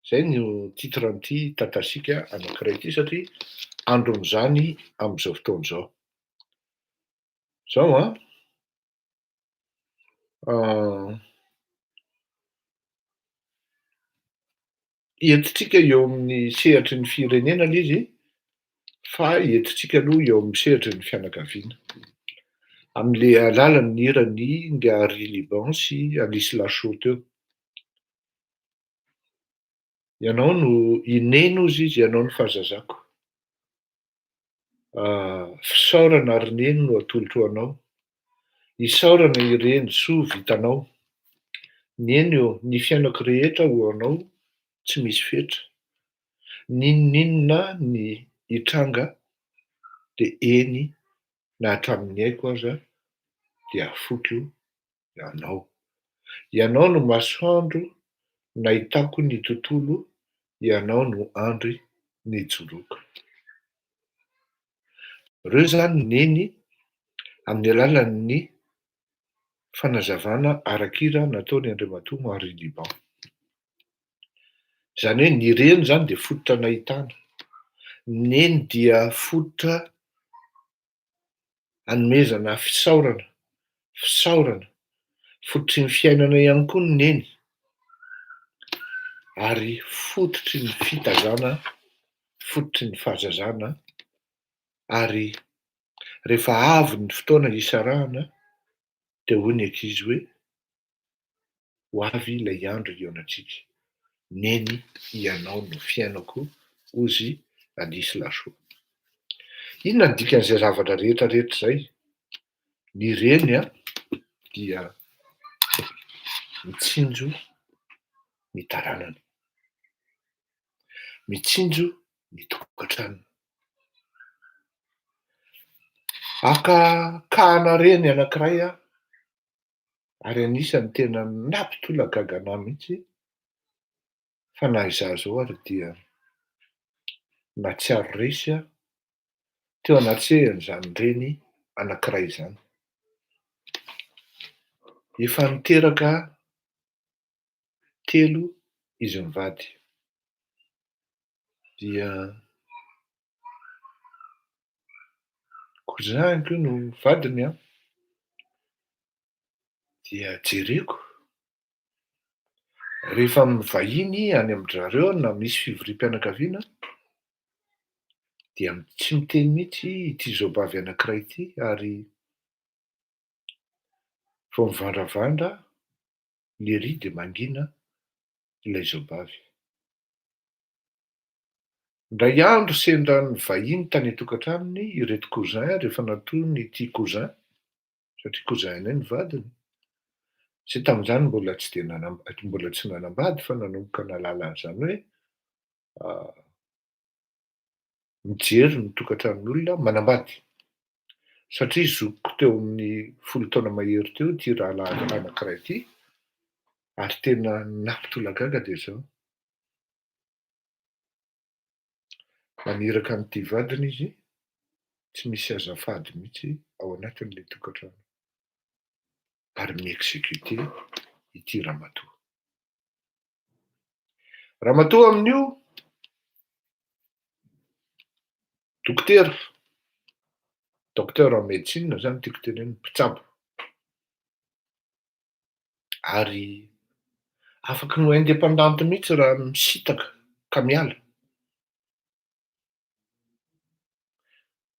Zay no titre an'ity tantasika anankiray ity satria andron'izany amin'izao fotoana izao. Zao entintsika eo amin'ny sehatry ny firenena le izy, fa entintsika aloha eo amin'ny sehatry ny fianakaviana. Amin'le alalany hirany Ngahary Liban sy Alice Lachaud teo. Ianao no ineno izy izy, ianao no fahazazako. Fisaorana ary neno no atolotra ho anao. Isaorana ireny soa vitanao. Neny eo, ny fiainako rehetra ho anao tsy misy fetra. N'inon'inona ny hitranga dia eny na hatramin'ny aiko aza dia afoky io ianao. Ianao no masoandro nahitako ny tontolo, ianao no andry nijoroako. Ireo zany neny amin'ny alalan'ny fanazavana arak'ira nataony Andriamatoa Henri Liban. Zany hoe ny reny zany dia fototra nahitana. Neny dia fototra hanomezana fisaorana, fototry ny fiainana ihany koa ny neny, ary fototry ny fitazana, fototry ny fahazazana, ary rehefa avy ny fotoana hisarahana dia hoy ny ankizy hoe ho avy ilay andro iaonantsika. Neny ianao no fiainako, ozy Alice Lachaud. Inona ny dikan'izay zavatra rehetrarehetra zay? Ny reny dia mitsinjo ny taranany, mitsinjo ny tokantranony. Kahana reny anankiray ary anisany tena nampitolagaga anahy mihitsy, fa na izaho zao ary dia natsiaro resy teo anatsehany reny anankiray izany. Efa niteraka 3 izy mivady, dia cousinko no vadiny dia jereko rehefa mivahiny any amin-drareo na misy fivorim-pianakaviana dia tsy miteny mihitsy ity zaobavy anankiray ity, ary vao mivandravandra lery dia mangina ilay zaobavy. Indray andro sendra nivahiny tany an-tokantranony ireto cousin rehefa natoy ity cousin, satria cousin anay ny vadiny. Zay tamin'izany mbola tsy nanambady fa nanomboka nahalala an'izany hoe mijery ny tokantranon'olona manambady. Satria zokiko teo amin'ny 10 taona mahery teo ity rahalahy anankiray ity, ary tena nampitolagaga dia zao. Maniraka an'ity vadiny izy, tsy misy azafady mihitsy ao anatin'ilay tokantrano, ary mi-exécuter ity ramatoa. Ramatoa amin'io dokotera, docteur en médecine zany tiako teneny, mpitsabo. Ary afaky no indépendante mihitsy raha misitaka ka miala.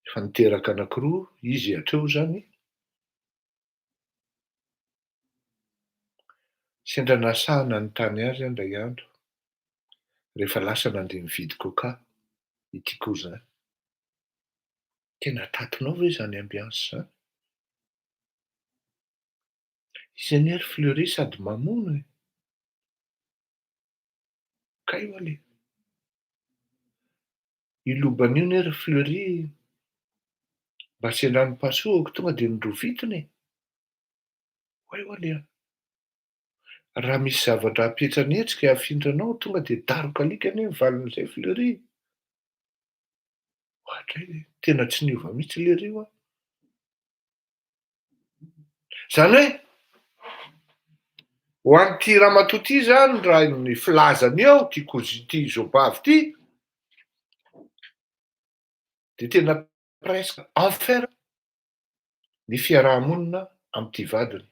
Efa niteraka anankiroa izy hatreo zany. Sendra nasahana ny tany azy indray andro, rehefa lasa nandeha mividy coca ity cousin. Tena tatonao ve zany ambiance zany? Izy anie ry Fleury sady mamono e. Ka io ale. Io loban'io anie ry Fleury mba asiandrano pasohako tonga de nrovitiny e. Oay ho ale. Raha misy zavatra apetrany hetsika afindranao tonga de daroka alika anie ny valin'izay Fleury. Ohatra hoe tena tsy niova mihitsy le rio a. Zany hoe ho an'ity ramatoa ity zany raha ny filazany eo ty ity zobavy ity de tena presque enfer ny fiarahamonina am'ty vadiny.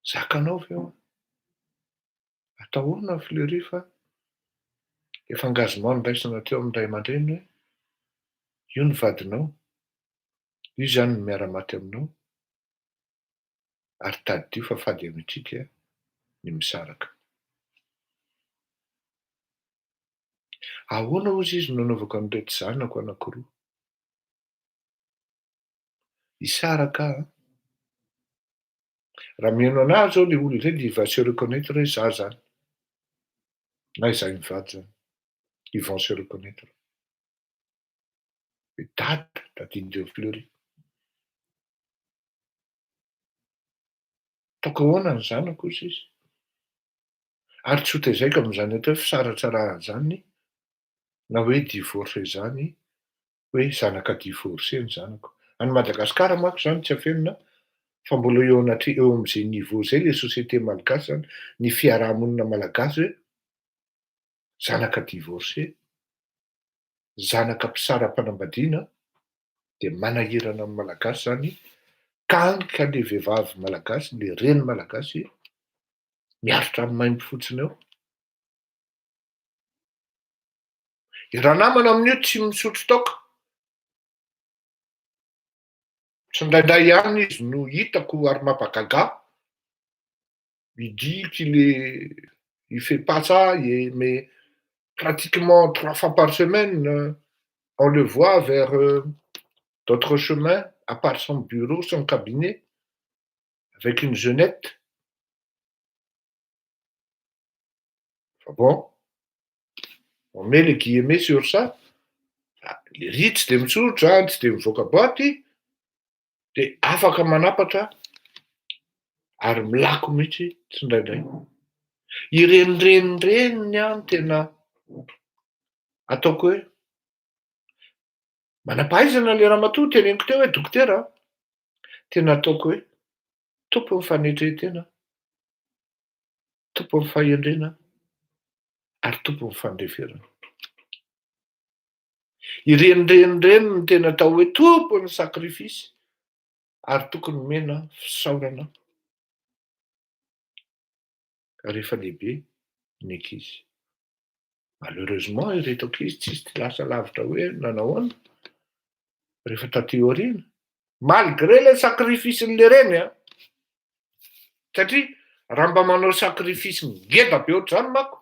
Zakanao ve eo? Atao ahoana Fleury fa efa engagement niraisina teo amin'ray aman-dreny hoe io ny vadinao, io zany no miara-maty aminao, ary taddio fa fady ametrika ny misaraka. Ahoana ozy izy nanaovako an'ireto zanako anankiroa? Isaraka aho. Raha mihaino anahy zao le olo zay de il va se reconnaître hoe za zany. Na izahay mivady zany. Ils vont se reconnaître. Hoe tadidin'ireo Fleury. Ataoko ahoana ny zanako ozy izy? Ary tsy ho tezaiko amin'izany atao hoe fisaratsarahana zany, na hoe divorce zany, hoe zanaka divorcé ny zanako. Any Madagasikara manko zany tsy afenina fa mbola eo am'zay niveau zay le société malagasy zany, ny fiarahamonina malagasy hoe zanaka divorcé, zanaka mpisaram-panambadiana de manahirana amin'ny malagasy zany, kanika le vehivavy malagasy, le reny malagasy miaritra amin'ny maimbo fotsiny eo. Raha namana amin'io tsy misotro toaka. Tsy indraindray ihany izy no hitako ary mampagaga. Il dit il fait pas ça, mais pratiquement 3 fois par semaine, on le voit vers d'autres chemins, à part son bureau, son cabinet, avec une jeunette. Enfin bon, on met les guillemets sur ça. Le ry tsy de misotro zany, tsy de mivoaka boaty, de afaka manapatra ary milako mihitsy tsy indraindray. Irenireny ihany tena ataoko hoe manam-pahaizana le ramatoa teneniko teo hoe dokotera, tena ataoko hoe tompo ny fanetretena, tompo ny fahendrena, ary tompo ny fandreferana. Irenireny no tena atao hoe tompo ny sakrifisy, ary tokony mena fisaorana rehefa lehibe ny ankizy. Malheureusement ireto ankizy tsisy lasa lavitra hoe nanao ahoana rehefa taty aoriana, malgré le sacrifice-n'le reny a. Satria raha mba manao sacrifice ngeda be ohatr'izany manko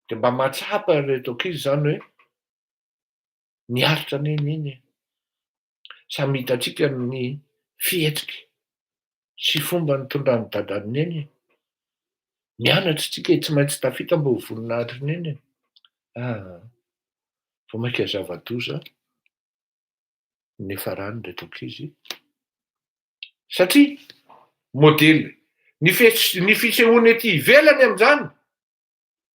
de mba mahatsapa ireto ankizy zany hoe miaritra neny iny e. Samy hitantsika ny fihetsiky sy fomba nitondran'ny dadany neny e. Mianatra tsika tsy maintsy tafita mba ho voninahitra neny e. Vao maika zava-doza nefa rano reto ankizy. Satria modely ny fisehoany ety ivelany amin'izany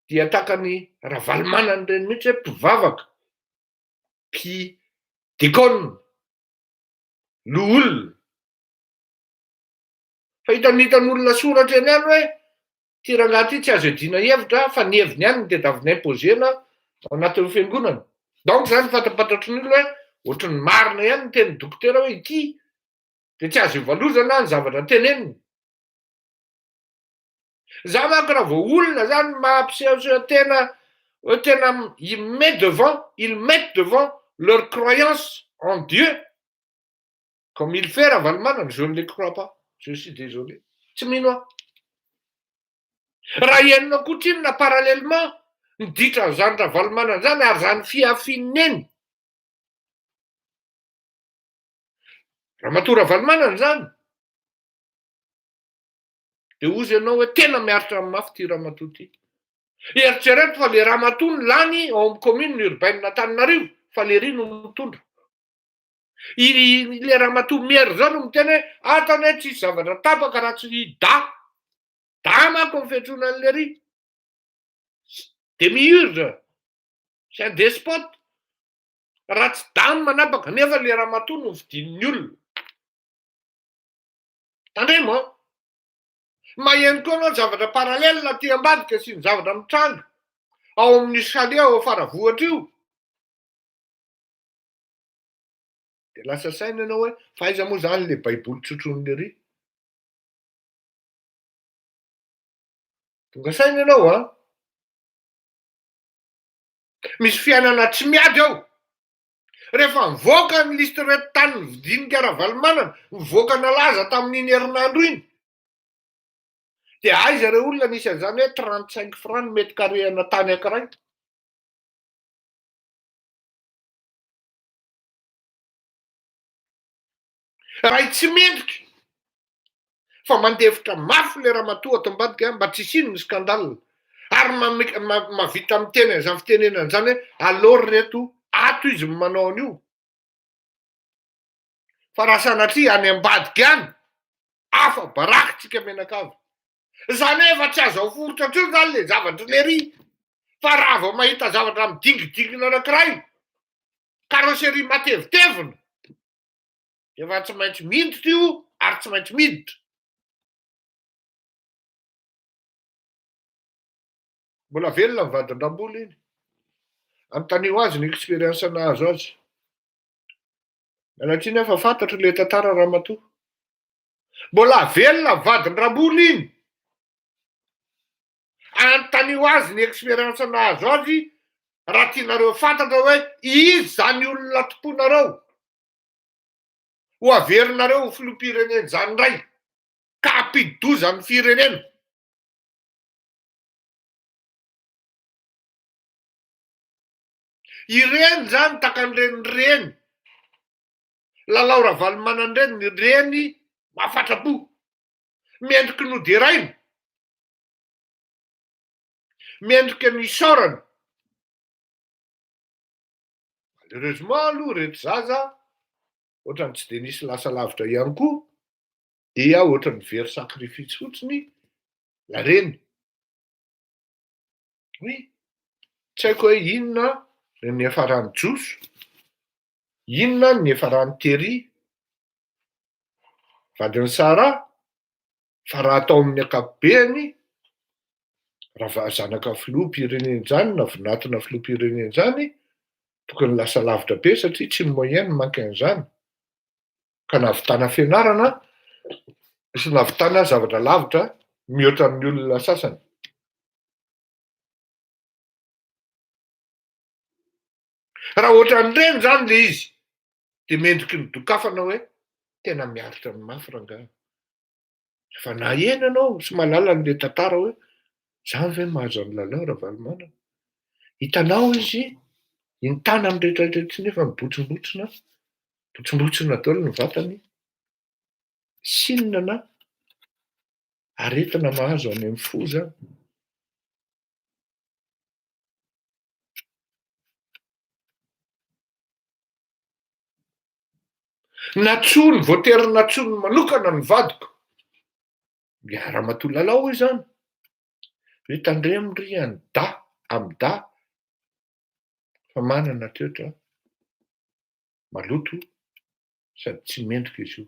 dia takany ravalomanany reny mihitsy hoe mpivavaka, qui déconne, olona fa hitan'olona soratra eny any hoe ty rangaha ty tsy azo edina hevitra fa ny heviny ihany ny tedavina impozena ao anatin'ny fiangonana. Donc zany fantapatatry ny olona hoe ohatrany marina ihany ny teny dokotera hoe ity de tsy azo ivalozana ny zavatra teneniny. Za manko raha vao olona zany mampisehoseho tena ils mettent devant leur croyance en Dieu comme il fait Ravalomanana, je ne les crois pas, je suis désolé, tsy mino aho. Raha enina kotr'inona parallèlement ny ditran'izany Ravalomanana zany ary zany fiafineny. Ramatoa Ravalomanana zany de ozy ianao hoe tena miaritra amin'ny mafy ty ramatoa ty. Eritrereto fa le ramatoa ny lany ao amin'ny commune urbaine Antananarivo fa le ry no mitondra. Le ramatoa miery zao no miteny hoe atany tsisy zavatra tapaka raha tsy da manko ny fiantsoana an'le ry. Demiurge, c'est un despote. Raha tsy damy manapaka nefa le ramatoa no vidin'ny olona. Tandremo a. Maheno koa anao zavatra parallèle aty ambadika sy ny zavatra mitranga ao amin'ny chalet ao Faravohatra io. De lasa saina ianao hoe faiza moa zany le baiboly tsotron'le ry. Tonga saina ianao a. Misy fiainana tsy miady ao. Rehefa mivoaka ny listy reto tany nividinika Ravalomanana, mivoaka nalaza tamin'iny herinandro iny. De aiza ireo olona nisy an'izany hoe 35 francs ny mètre carré ana tany ankiray. Raha tsy mendrika fa mandevitra mafy le ramatoa ato ambadika mba tsy hisino ny scandale ary mavita miteny an'izany fitenenana zany hoe alors reto ato izy manao an'io. Fa raha sanatria any ambadika any afa barakitsika menakavy. Zany efa tsy azo aforotra intsony zany le zavatra le ry. Fa raha vao mahita zavatra midingidingina anankiray carrosserie matevitevina efa tsy maintsy miditra io ary tsy maintsy miditra. Mbola velona ny vadin-dramboly iny. Anontanio azy ny expérience nahazo azy. Anatria efa fantatry le tantara ramatoa. Mbola velona ny vadin-dramboly iny. Anontanio azy ny expérience nahazo azy raha tianareo fantatra hoe izy zany olona toponareo. Ho averinareo ho filoham-pirenena zany indray ka ampidi-doza ny firenena. Ireny zany takan'ireny reny. Lalao Ravalomanana reny reny mahafatrapo. Mendriky noderainy. Mendriky ny isaorana. Malheureusement aloha reto zaza ohatrany tsy de nisy lasa lavitra ihany koa dia ohatrany very sacrifice fotsiny la reny. Oui, tsy haiko hoe inona ny efarany Joso, inona ny efarany Tery, vadiny Sara, fa raha atao amin'ny ankapobeny raha zanaka filoham-pirenena zany na vinatona filoham-pirenena zany tokony lasa lavitra be satria tsy ny moyen manka an'izany. Ka navitana fianarana sy navitana zavatra lavitra mihoatra amin'ny olona sasany. Raha ohatran'ireny zany le izy de mendriky ny dokafana hoe tena miaritra ny mafy rangaha. Fa na eny ianao sy mahalala an'le tantara hoe zany ve mahazo any lalao Ravalomanana. Hitanao izy intany amin'ny rehetrarehetra nefa mibotsombotsona daholo ny vatany. Sinona na aretina mahazo any amin'ny fo zany. Natsony voatery natsony manokana ny vadiko. Miara-matoa lalao izy zany. Hoe tandremo ry any da amin'ny da fa manana toetra maloto sady tsy mendrika izy io.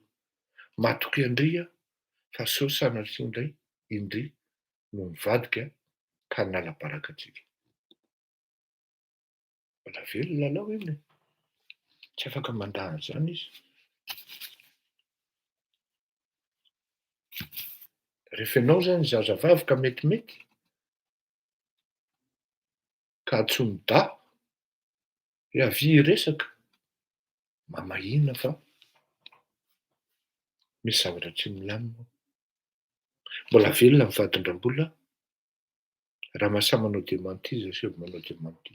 Matoky andria fa sao sanatry indray indry no mivadika ka nala-baraka atsika. Mbola velona lalao iny e. Tsy afaka mandahy zany izy. Rehefa ianao zany zazavavy ka metimety ka tsy midà hoe avia resaka, mamahina fa misy zavatra tsy milamina. Mbola velona ny vadin-drambola raha mahasahy manao démenti zasy manao démenti.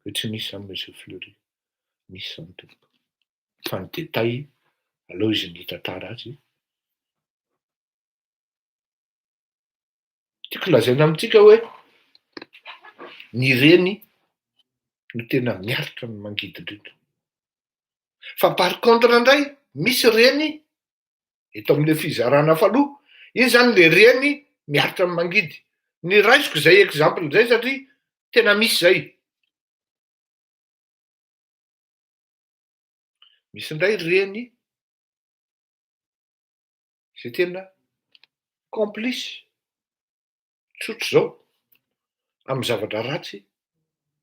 Hoe tsy misy zany monsieur Fleury, misy zany tompoko. Fa ny détail aleo izy nitantara azy. Tiako lazaina amintsika hoe ny reny no tena miaritra ny mangidy indrindra. Fa par contre indray misy reny eto amin'le fizarana faloha, iny zany le reny miaritra ny mangidy. Ny raisiko zay exemple zay satria tena misy zay. Misy indray reny zay tena complice tsotro zao amin'ny zavatra ratsy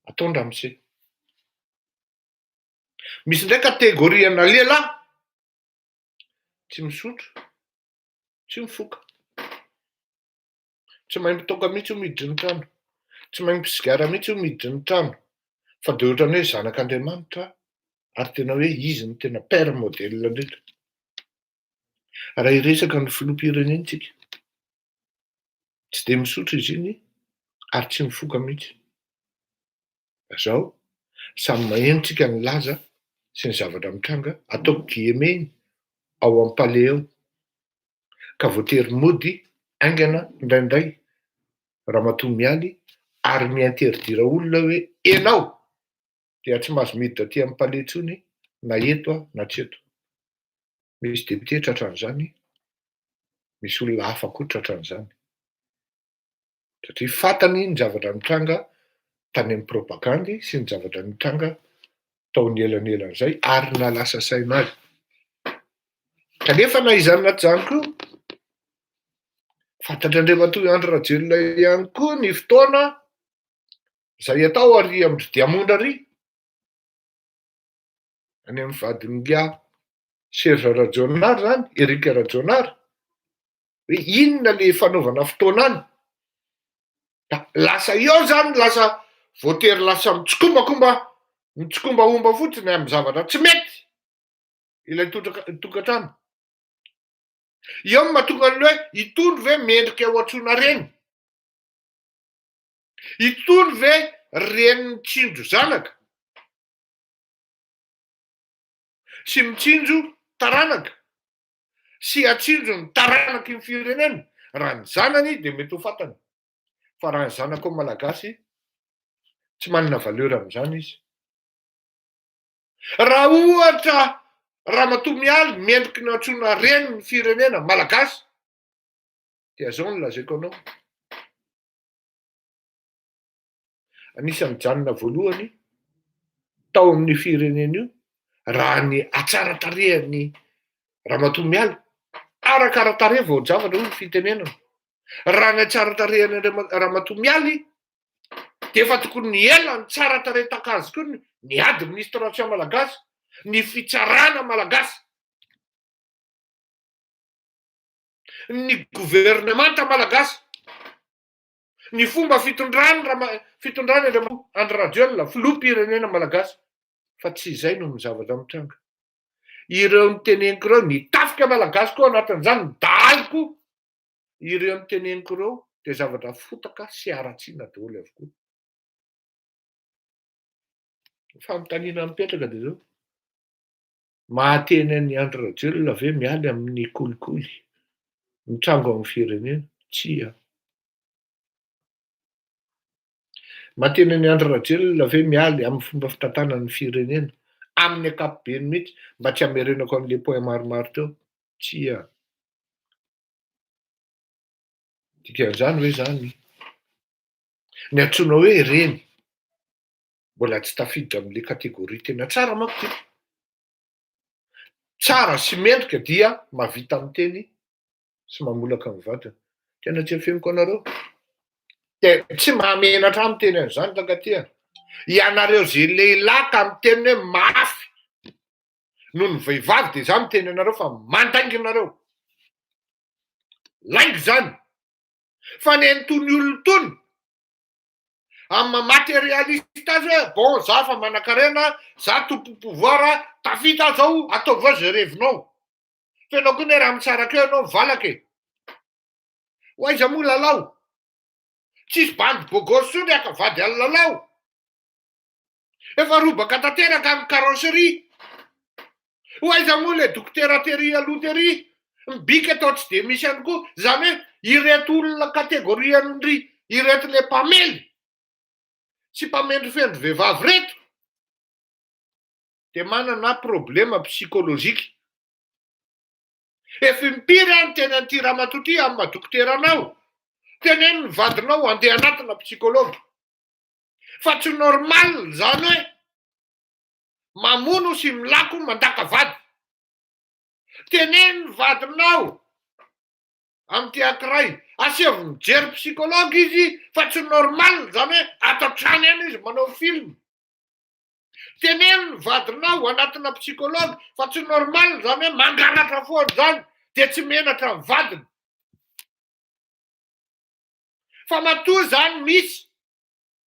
ataony ramose. Misy indray kategoriana lehilahy tsy misotro, tsy mifoka, tsy mahay mitoka mihitsy io miditry ny trano, tsy mahay misigara mihitsy io miditry ny trano, fa de ohatrany hoe zanak'Andriamanitra ary tena hoe izy ny tena père modèle indrindra. Raha hiresaka ny filoham-pirenentsika, tsy de misotro izy iny ary tsy mifoka mihitsy. Zao samy mahenontsika ny laza sy ny zavatra mitranga ataoko guillemets ao amin'ny palais ao, ka voatery mody aingana indraindray ramatoa mialy ary miinterdira olona hoe enao dia tsy mahazo miditra aty amin'ny palais intsony na eto na tsy eto. Misy député tratran'izany, misy olona hafa koa tratran'izany, satria fantany ny zavatra mitranga tany amin'ny propagandy sy ny zavatra mitranga tao ny elanelan'izay ary nalasa saina azy. Kanefa na izany na tsy izany koa, fantatr'Andriamatoa Andry Rajoelina ihany koa ny fotoana izay atao ary amin'ny Diamondra ary any amin'ny vadin'Ingia Serge Rajonary zany, Eric Rajonary, hoe inona le fanaovana fotoana any. Da lasa eo zany lasa voatery lasa mitsokombaomba fotsiny amin'ny zavatra tsy mety ilay tokantrano. Eo no mahatonga ny hoe itony ve mendrika ho antsoina reny? Itony ve reny mitsinjo zanaka sy mitsinjo taranaka sy atsinjo ny taranaky ny firenena? Raha ny zanany de mety ho fantany, fa raha ny zanako malagasy tsy manana valeur amin'izany izy. Raha ohatra ramatoa mialy mendriky ny antsoina reny ny firenena malagasy dia zao no lazaiko anao. Anisan'ny janona voalohany tao amin'ny firenena io raha ny atsara tarehan'ny ramatoa mialy, arakara tarehy vao javatra hoy ny fitenenana. Raha ny atsara tarehan'ny ramatoa mialy de efa tokony ny ela ny tsara tarehy takazy koa ny administration malagasy, ny fitsarana malagasy, ny gouvernemanta malagasy, ny fomba fitondrany Andry Rajoelina filoham-pirenena malagasy. Fa tsy izay no ny zavatra mitranga. Ireo niteneniko ireo ny tafika malagasy koa anatin'izany ny daliko, ireo niteneniko ireo de zavatra fotaka sy aratsiana daholo avokoa. Fanontaniana mipetraka de zao: mahateny an'i Andry Rajoelina ve mialy amin'ny kolikoly mitrango amin'ny firenena? Tsia. Mahateny an'i Andry Rajoelina ve mialy amin'ny fomba fitantana ny firenena amin'ny ankapobeny mihitsy mba tsy hamerenako an'le point maromaro teo? Tsia. Dikan'izany hoe zany ny antsoina hoe reny mbola tsy tafiditra amin'le kategoria tena tsara manko ty. Tsara sy mendrika dia mahavita miteny sy mamolaka ny vatana. Tena tsy afeniko anareo. De tsy mahamenatra miteny an'izany tankaty. Ianareo zay lehilahy ka miteny hoe mafy noho ny vehivavy de za miteny anareo fa mandaingy nareo. Laingy zany. Fa ny antony olona tony amin'ny materialiste azy hoe bon za fa manan-karena, za tompo pouvoir, tafita zao ataovy ao zay revinao. Fa ianao koa ne raha mitsaraka eo ianao mivalaka e. Ho aiza moa lalao? Tsisy bandy bogosy so ny akavady any lalao. Efa robaka tanteraka amin'ny carrosserie. Ho aiza moa le dokotera tery aloha tery, mibika atao tsy de misy ihany koa, zany hoe ireto olona kategorian'ry ireto le mpamely sy mpamendry fendry vehivavy reto de manana problema psikolojika. Efa impiry any teny an'ity ramatoa ty amin'ny madokoteranao, teneny ny vadinao andeha anatina psikology. Fa tsy normal zany hoe mamono sy milako mandaka vady. Teneny ny vadinao amin'ity ankiray, asevy mijery psikology izy fa tsy normal zany hoe ato an-trano eny izy manao film. Teneny ny vadinao anatina psikology fa tsy normal zany hoe mangalatra foana zany de tsy menatra ny vadiny. Fa matoa zany misy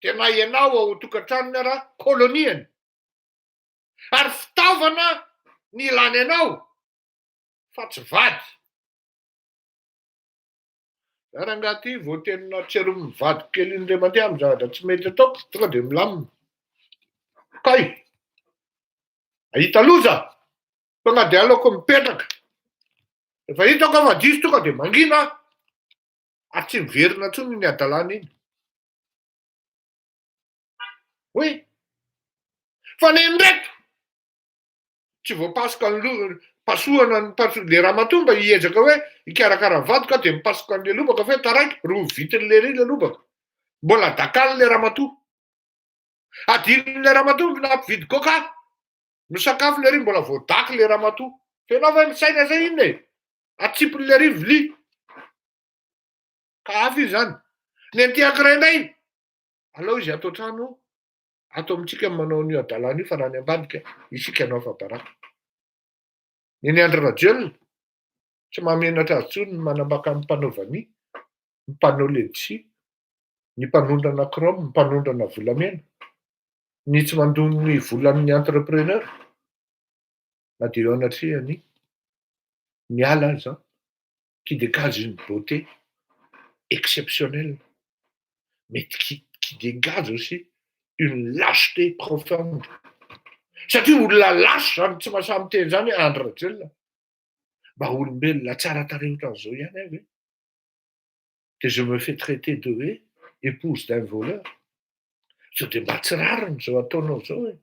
tena ianao ao tokantranony ara koloniany. Ary fitaovana ny ilany ianao fa tsy vady. Rangahy ty vao tena tseromy vady kely iny le mandeha amin'ny zavatra tsy mety ataoko, tonga de milamina. Kay, ahita loza, tonga de aleoko mipetraka. Efa hitako fa diso tonga de mangina, ary tsy miverina intsony ny adalana iny. Oe, fa ny ndraiky tsy voapasoka ny pasohana le ramatoa mba hiezaka hoe hikarakara vady ka de mipasoka an'le lobaka fa hoe taraiky roa vitin'le ry le lobaka. Mbola dakany le ramatoa. Adinon'le ramatoa nampividy coca, misakafo le ry mbola voadaky le ramatoa. Fa ianao fa misaina zay iny e, atsipon'le ry vilia. Ka hafa izy zany. Ny an'ity ankiray indray, alao izy ato an-trano, ato amintsika manao an'io adalana io fa raha ny ambadika, isika ianao fa baraka. Ny Andry Rajoelina, tsy mahamenatra azy intsony ny manambaka ny mpanao vany, ny mpanao letisia, ny mpanondrana chrome, ny mpanondrana volamena, ny tsy mandony volan'ny entrepreneur. Na de eo anatrehany miala azy qui dégage une beauté exceptionnelle, mais qui dégage aussi une lâcheté profonde. Satria olona lasy zany tsy mahasahy miteny zany hoe Andry Rajoelina. Mba olombelona tsara tarehy ohatran'izao ihany avy. De je me fais traiter de épouse d'un voleur. Sao de mba tsy rariny zao ataonao zao e.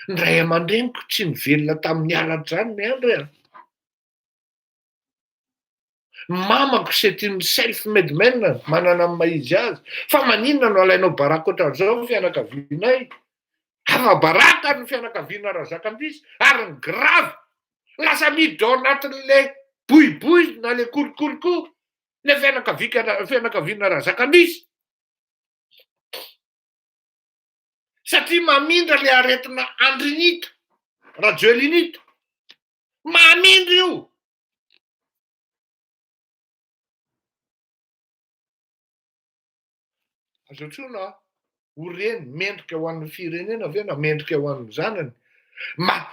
Ny ray aman-dreniko tsy nivelona tamin'ny alatra zany ny Andry. Mamako c'est une self-made man, manana amin'ny maha-izy azy. Fa maninona no alainao baraka ohatran'izao ny fianakavianay? Hafa baraka ny fianakaviana Razakandrisy ary ny gravy lasa miditra ao anatin'le bohibohy na le kolokoloko le fianakaviana Razakandrisy. Satria mamindra le aretina andrinita, Rajoelinita. Mamindra io. Azo antsona ho reny mendrika ho an'ny firenena ve na mendrika ho an'ny zanany.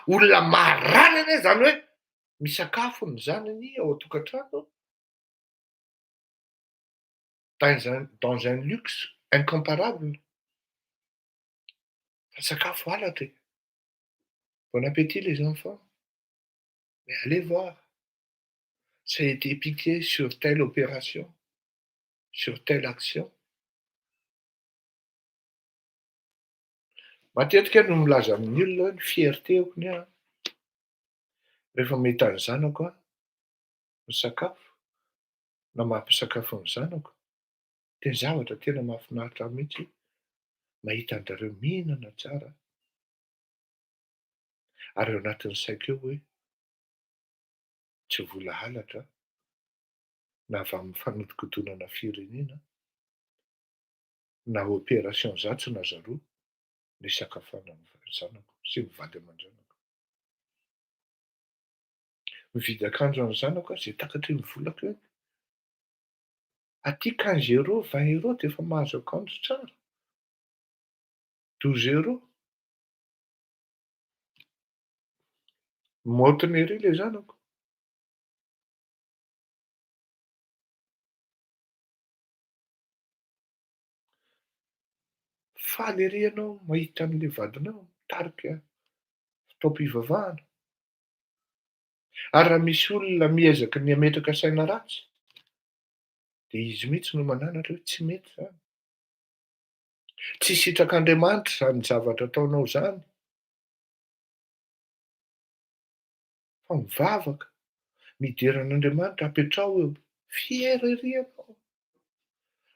Olona maranana zany hoe misakafo ny zanany ao an-tokantrano dans un luxe incomparable. Fa sakafo halatra. Bon appétit les enfants. Mais allez voir. Ça a été piqué sur telle opération, sur telle action. Matetika no milaza amin'ny olona ny fiertéko ny rehefa mahita ny zanako misakafo na mampisakafo ny zanako de ny zavatra tena mahafinaritra mihitsy. mahita an'dareo mihinana tsara ary eo anatin'ny saiko eo hoe tsy vola halatra na avy amin'ny fanodikodonana firenena na opération zatso na zaroa ny sakafana zanako sy mivady aman-dranako. Mividy akanjo any zanako a zay takatry ny volako eny. Aty 15 €, 20 € dia efa mahazo akanjo tsara. 12 €. Montre ery le zanako. Faly ery ianao mahita an'le vadinao mitarika fitaom-pivavahana. Ary raha misy olona miezaky ny ametraka saina ratsy, dia izy mihitsy no mananatra hoe tsy mety zany. Tsy sitrak'Andriamanitra zany zavatra ataonao zany. Fa mivavaka, midera an'Andriamanitra apetrao eo. Fiera ery ianao.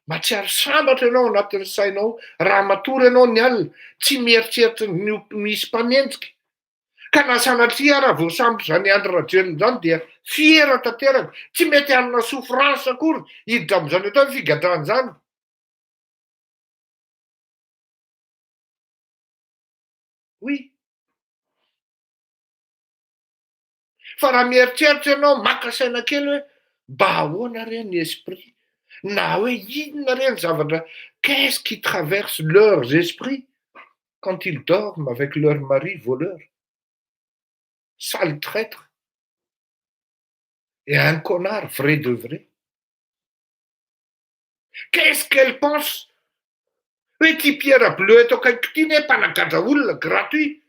Mahatsiaro sambatra ianao anatin'ny sainao, raha matory ianao ny alina, tsy mieritreritra ny misy mpanenjika. Ka na sanatria raha vao sambatra zany andro rajelony zany dia fiera tanteraka, tsy mety hanana souffrance akory hiditra amin'izany atao figadrana zany. Oui. Fa raha mieritreritra ianao maka saina kely hoe mba ahoana re ny esprit, na hoe inona re ny zavatra, qu'est-ce qui traverse leurs esprits quand ils dorment avec leur mari voleur, sale traître et un connard vrai de vrai. Qu'est-ce qu'elle pense? Hoe ty pierre bleu eto akaiky ty ne mpanagadra olona gratuit,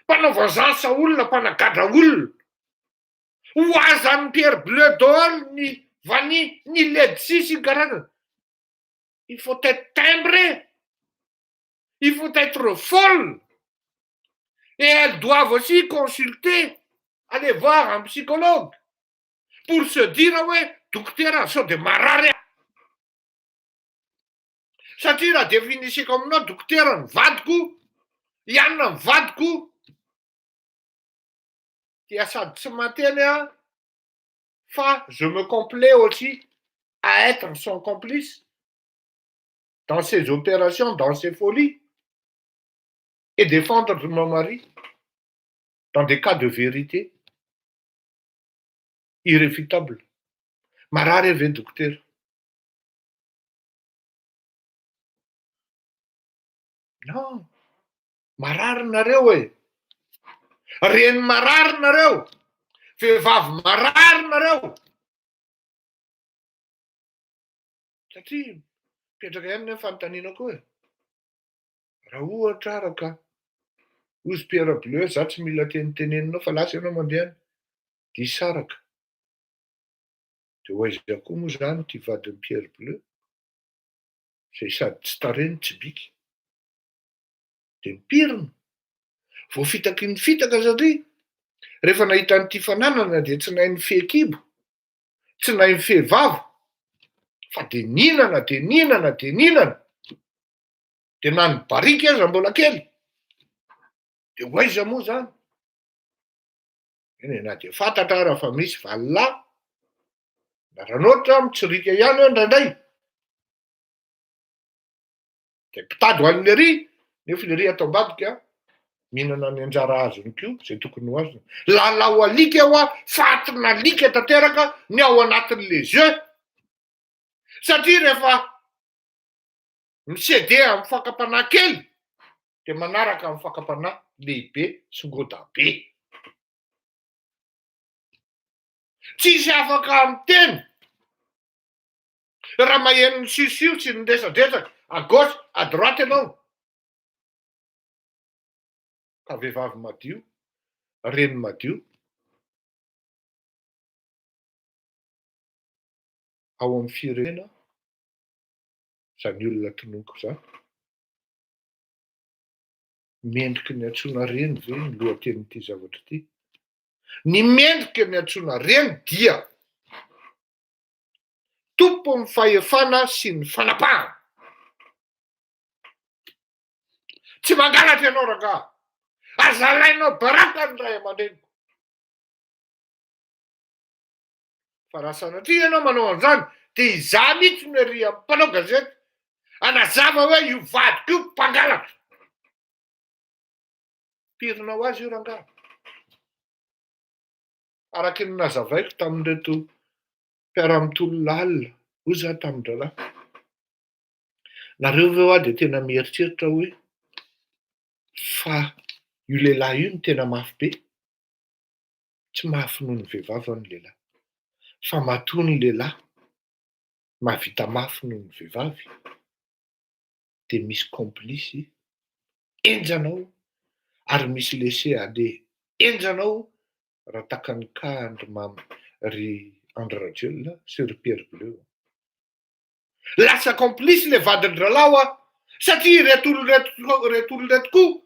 mpanaova zasa olona mpanagadra olona. Ho azan'ny pierre bleu daholo ny vanille, ny led sisy karazana. Il faut être timbré, il faut être folle. Et elles doivent aussi consulter, aller voir un psychologue pour se dire ouais, dokotera sao de marary. Satria raha definisiko aminao dokotera ny vadiko, ianona ny vadiko, dia sady tsy mateny aho, fa je me complais aussi à être son complice dans ses opérations, dans ses folies, et défendre mon mari dans des cas de vérité irréfutable. Marary ave dokotera. Non, marary nareo e. Reny marary nareo, vehivavy marary nareo. Satria mipetraka ihany ny fanontanianako hoe raha ohatra ara ka ozy pierre bleu za tsy mila teniteneninao fa lasa ianao mandeha any dia hisaraka. Dia ho aiza koa moa zany ty vadin'ny pierre bleu zay sady tsy tareny tsy biky, dia mipirina vao fitaky ny fitaka. Satria rehefa nahita an'ity fananana dia tsy nahay ny fehikibo, tsy nahay ny fehivava, fa dia ninana dia ninana dia ninana. Dia na ny barika aza mbola kely. Dia ho aiza moa zany? Eny na dia fantatra ara fa misy valolahy na ranotitra mitsirika ihany eo indraindray. Dia mpitady ho an'ny lery, nefa lery atao ambadika mihinana ny anjara azony koa zay tokony ho azony. Lalao alika aho a, fatina alika tanteraka ny ao anatin'le jeu. Satria rehefa misede amin'ny fakapanahy kely dia manaraka amin'ny fakapanahy lehibe sy ngoda be. Tsisy afaka miteny. Raha maheno ny sisio sy ny resadresaka à gauche à droite ianao, ka vehivavy madio, reny madio, ao amin'ny firenena zany olona tonoko zany, mendriky ny antsoina reny ve ny lohatenin'ity zavatra ity? Ny mendriky ny antsoina reny dia tompon'ny fahefana sy ny fanapahana. Tsy mangalatra ianao rangahy. Azalainao baraka ny ray aman-dreniko. Fa raha sanatria ianao manao an'izany, dia izaho mihitsy no ery amin'ny mpanao gazety anazava hoe io vadiko io mpangalatra. Pirinao azy io rangahy. Araky ny nazavaiko tamin'ireto mpiara-mitolo-lalina, hoy izaho tamin-draharaha. Nareo ve ho dia tena mieritreritra hoe fa io lehilahy io no tena mafy be? Tsy mafy noho ny vehivavy ny lehilahy, fa matoa ny lehilahy mahavita mafy noho ny vehivavy. Dia misy complice enjanao ary misy laisser-aller enjanao raha taka ny Andry Mamy ry Andry Rajoelina sy ry Pierre Bleu. Lasa complice le vadin-dralahy satria ireto olona reto koa,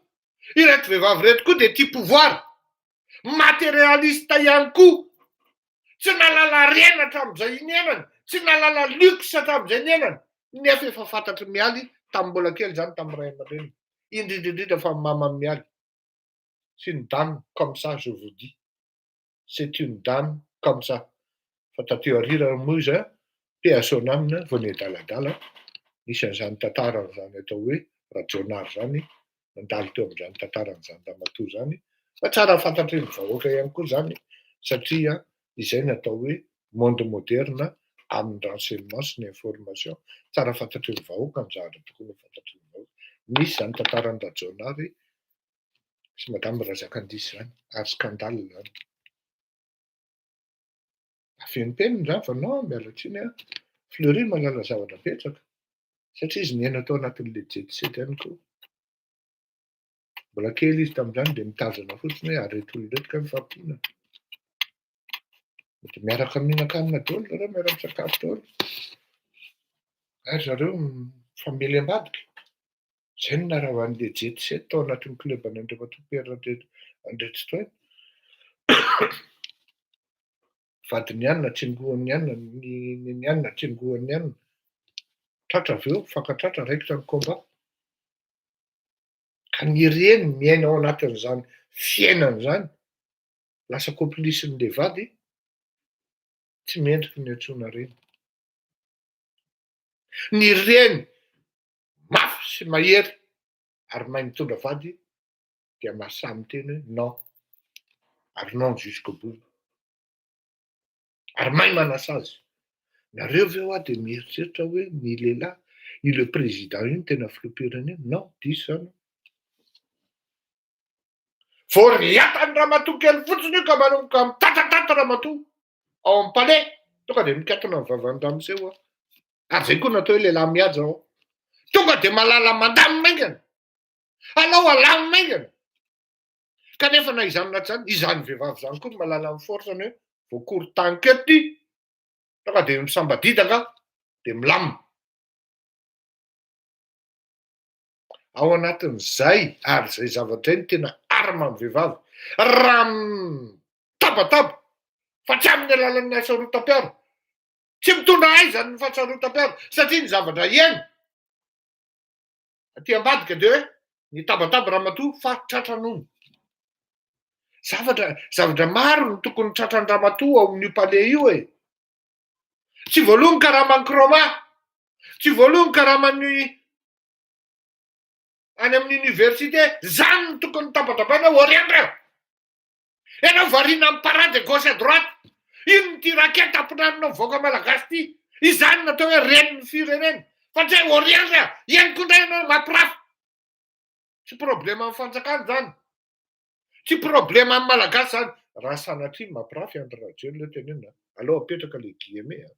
ireto vehivavy reto koa dia tia pouvoir, matérialiste ihany koa, tsy nalala rena hatramin'izay niainany, tsy nalala luxe hatramin'izay niainany, nefa efa fantatry mialy tamin'ny mbola kely izany tamin'ny ray aman-dreny, indrindrindrindra fa mama mialy. C'est une dame comme ça, je vous dis. C'est une dame comme ça. Fa taty aorina moa izy paix à son âme, vao niadaladala, nisy an'izany tantaran'izany atao hoe rajonary zany, nandalo teo amin'izany tantaran'izany ramatoa zany, fa tsara fantatry ny vahoaka ihany koa zany, satria izay natao hoe monde moderne amin'ny renseignement sy ny information. Tsara fantatry ny vahoaka ny zavatra tokony ho fantatry ny vahoaka. Misy zany tantaran'ny rajonary sy madame Razakandisy zany, ary scandale zany. Afen'ny peniny zany fa non, miala tsiny Fleury mahalala zavatra betsaka, satria izy niaina tao anatin'ilay jet set ihany koa. Mbola kely izy tamin'izany dia mitazana fotsiny hoe areto olona reto ka mifampiana. Dia miaraka mihinan-kanina daholo zareo, miara-misakafo daholo. Ary zareo mifamely ambadika. Izay no narahan'ilay jet set tao anatin'ny club any Andriamatoa Andretsotoina. Vadiny anina, tsingohan'ny anina, ny anina, tsingohan'ny anina. Tratra avy eo, fankatratra raikitra ny combat. Ka ny reny miaina ao anatin'izany fiainana izany, lasa complice-n'ilay vady, tsy mendrika ny antsoina reny. Ny reny mafy sy mahery ary mahay mitondra vady dia mahasamy teny hoe non, ary non jusqu'au bout. Ary mahay manasa azy. Nareo ve ho dia mieritreritra hoe ny lehilahy, le président io no tena filoham-pirenena? Non, diso izany. Vao riatany ramatoa kely fotsiny io ka manomboka mitatataty ramatoa ao amin'ny palais, tonga dia mikatona amin'ny vavan'ny ramoseo. Ary izay koa natao hoe lehilahy mihaja ao. Tonga dia malala mandamy maingana. Alao alamo maingana. Kanefa na izany na izany, izany vehivavy izany koa malala amin'ny forceny hoe voakory tany kety, tonga dia misambadidaka dia milamina. Ao anatin'izay ary izay zavatra ny tena arma amin'ny vehivavy. Raha mitabataba fa tsy amin'ny alalan'ny hasarotam-piaro, tsy mitondra aizany ny fahasarotam-piaro, satria ny zavatra iainy aty ambadika dia hoe ny tabataba ramatoa fa tratranono. Zavatra maro no tokony tratran'ny ramatoa ao amin'io palais io e. Tsy voalohany karaha Nkrumah, tsy voalohany karaha any amin'ny université, zany no tokony tabatabaina orientra. Ianao variana amin'ny parade gauche à droite, ino ty raketa ampinaninao vahoaka malagasy ty, izany natao hoe renin'ny firenena, fa tsy hoe orientra, iany koa indray ianao mampirafy. Tsy problema amin'ny fanjakana zany, tsy problema amin'ny malagasy zany. Raha sanatria mampirafy Andry Rajoelina tenena, aleo apetraka le guillemets.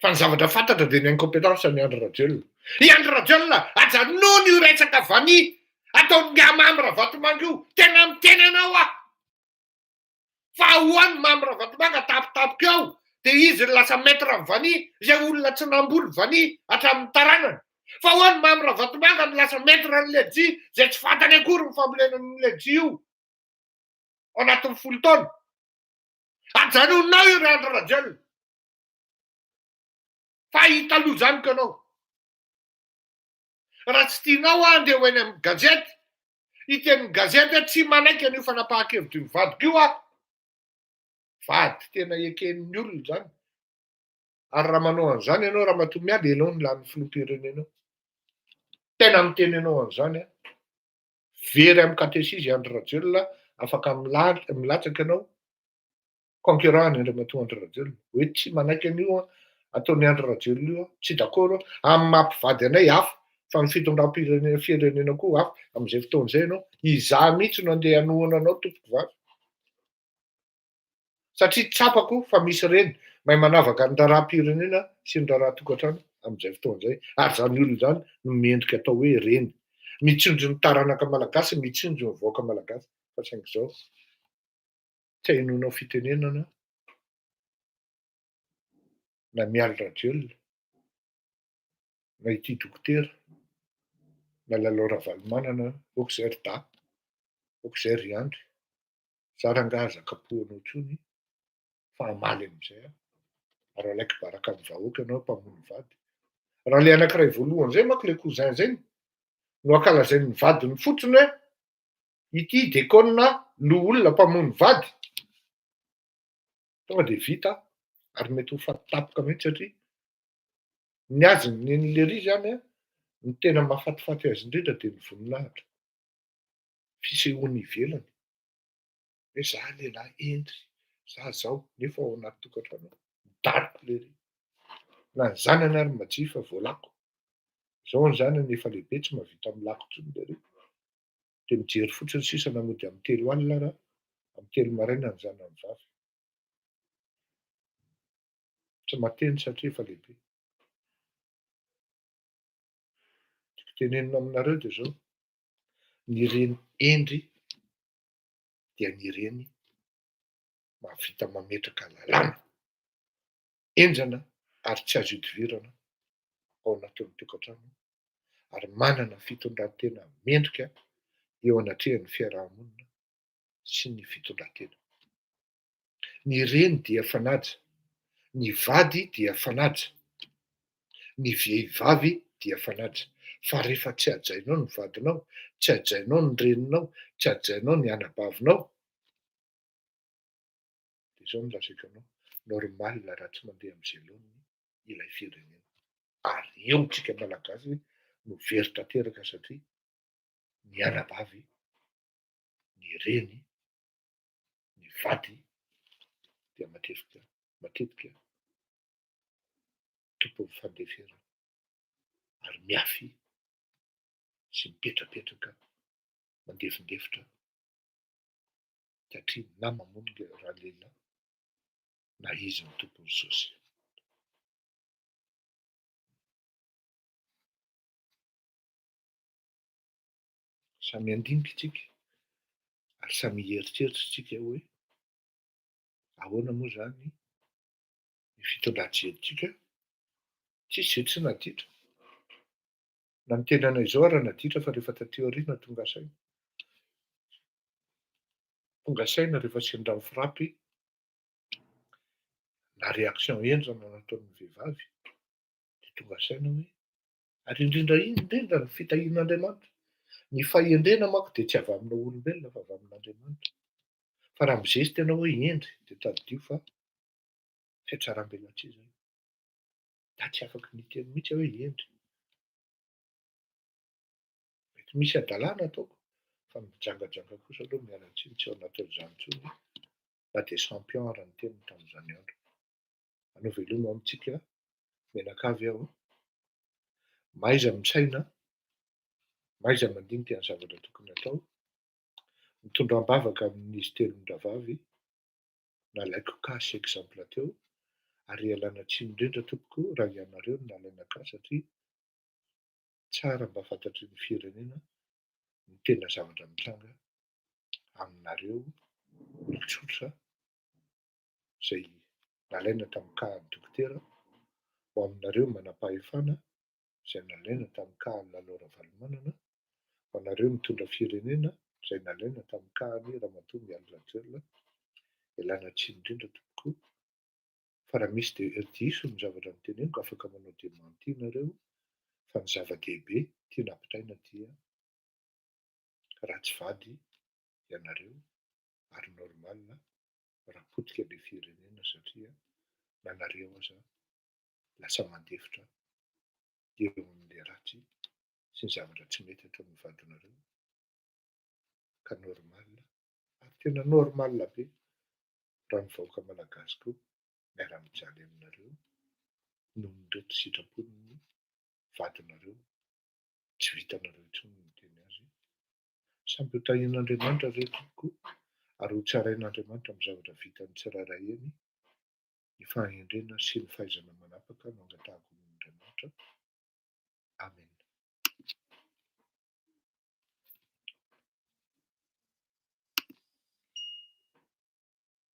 Fa ny zavatra fantatra dia ny incompétence ny Andry Rajoelina. I Andry Rajoelina ajanony io resaka vany ataony Mamy Ravatomanga io, tena miteny anao fa ahoany Mamy Ravatomanga tapitapika ao, dia izy lasa maître amin'ny vany, izay olona tsy namboly vany hatramin'ny taranany. Fa ahoany Mamy Ravatomanga no lasa maître an'ilay J, izay tsy fantany akory ny fambolenan'ilay J io ao anatin'ny 10 taona. Ajanonao io Andry Rajoelina. Fa hita aloha zany ka anao. Raha tsy tianao andeha ho eny amin'ny gazety, hiten'ny gazety tsy manaiky an'io fanapahan-kevitry ny vadiko io vady tena eken'ny olona zany. Ary raha manao an'izany ianao raha matoa miala ny lany filoham-pirenenao. Tena miteny anao an'izany very amin'ny katesisy Andry Rajoelina afaka milatsaka ianao concurrent Andriamatoa Andry Rajoelina hoe tsy manaiky an'io ataony Andry Rajoelina io tsy d'accord amin'ny mampivady anay hafa fa ny fitondram-firenena koa hafa amin'izay fotoan'izay ianao izaho mihitsy no andeha hanohana anao tompoko vavy. Satria tsapako fa misy reny mahay manavaka ny raharaham-pirenena sy ny raharaha-tokantrano amin'izay fotoan'izay. Ary zany olona zany no mendrika atao hoe reny. Mitsindry ny taranaka malagasy, mitsindry ny vahoaka malagasy. Fa saingy izao tsy hainonao fitenenana na miala Rajoelina na ity dokotera na lalao Ravalomanana aok'izay ry da aok'izay ry Andry. Za rangahy zaka-po anao intsony fa hamaly amin'izay ary alaiky baraka amin'ny vahoaka ianao mpamono vady. Raha le anankiray voalohany zay manko le cousin zay no ankalazain'ny vadiny fotsiny hoe ity dekona lo olona mpamono vady, tonga de vita ary mety ho fatitapoka mihitsy satria ny azony n'lery zany ny tena mahafatifaty azy indrindra de ny voninahitra. Fisehoany ivelany hoe za lehilahy entry, za zao nefa ao anaty tokantrano midariko lery. Na ny zanany ary majifa voalako. Zao ny zanany efa lehibe tsy mahavita milako intsony lery. De mijery fotsiny sisa namody amin'ny 3 alina raha amin'ny 3 maraina ny zanany vavy. Tsy mateny satria efa lehibe. Tiako tenenina aminareo de zao ny reny Endry dia ny reny mahavita mametraka lalàna, enjana ary tsy azo idivirana ao anatin'ny tokantrano ary manana fitondrantena mendrika eo anatrehan'ny fiarahamonina sy ny fitondrantena. Ny reny dia fanaja, ny vady dia fanaja, ny vehivavy dia fanaja. Fa rehefa tsy hajainao ny vadinao, tsy hajainao ny reninao, tsy hajainao ny anabavinao, de zao no lazaiko anao normaly raha tsy mandeha amin'izay ilay firenena. Ary eo tsika malagasy no very tanteraka satria ny anabavy, ny reny, ny vady dia matetika tompon'ny fandeferana ary miafy sy mipetrapetraka mandefindefitra satria na mamono le raha lehilahy na izy ny tompony sosy. Samy andinika isika ary samy hieritreritra isika hoe ahoana moa zany ny fitondran-jery-tsika. Tsisy zay tsy naditra. Na ny tenanay zao ary naditra fa rehefa taty aoriana tonga saina. Tonga saina rehefa sendra mifirapy na réaction enjana nataon'ny vehivavy de tonga saina hoe ary indrindra ny fitahian'Andriamanitra. Ny fahendrena manko de tsy avy amina olombelona fa avy amin'Andriamanitra. Fa raha mizesy tena hoe Endry de taddio fa fiatsaram-belatsihy zay. Da tsy afaky niteny mihitsy hoe Endry. Mety misy adalàna ataoko fa mijangajanga kosa aloha miala tsiny tsy ao anatin'izany intsony. Na de champion ary ny teniny tamin'izany andro. Anao veloma amintsika mianakavy aho. Maiza misaina, maiza mandinika ny zavatra tokony atao, mitondra am-bavaka amin'izy telon-dravavy nalaiko kasy exemple teo ary ialana tsiny indrindra tompoko raha ianareo no nalaina kasy satria tsara mba fantatry ny firenena ny tena zavatra mitranga aminareo olon-tsotra zay nalaina tamin'ny kahan'ny dokotera ho aminareo manam-pahefana izay nalaina tamin'ny kahan'ny lalao Ravalomanana, ho anareo mitondra firenena izay nalaina tamin'ny kahan'ny Ramatoa Mialy Rajoelina. Ialana tsiny indrindra tompoko fa raha misy diso ny zavatra noteneniko afaka manao démenti nareo Fa ny zava-dehibe tia nampitaina dia ratsy vady ianareo ary normal raha potika ilay firenena satria nanareo aza lasa mandefitra eo amin'ilay ratsy sy ny zavatra tsy mety atao amin'ny vadinareo ka normal ary tena normal be raha ny vahoaka malagasy koa miara-mijaly aminareo noho ny reto sitrapon'ny vadinareo tsy vitanareo intsony ny teny azy samby ho tahian'Andriamanitra reto koa ary ho tsarain'Andriamanitra amin'ny zavatra vitany tsirairay eny ny fahendrena sy ny fahaizana manapaka no angatahako amin'Andriamanitra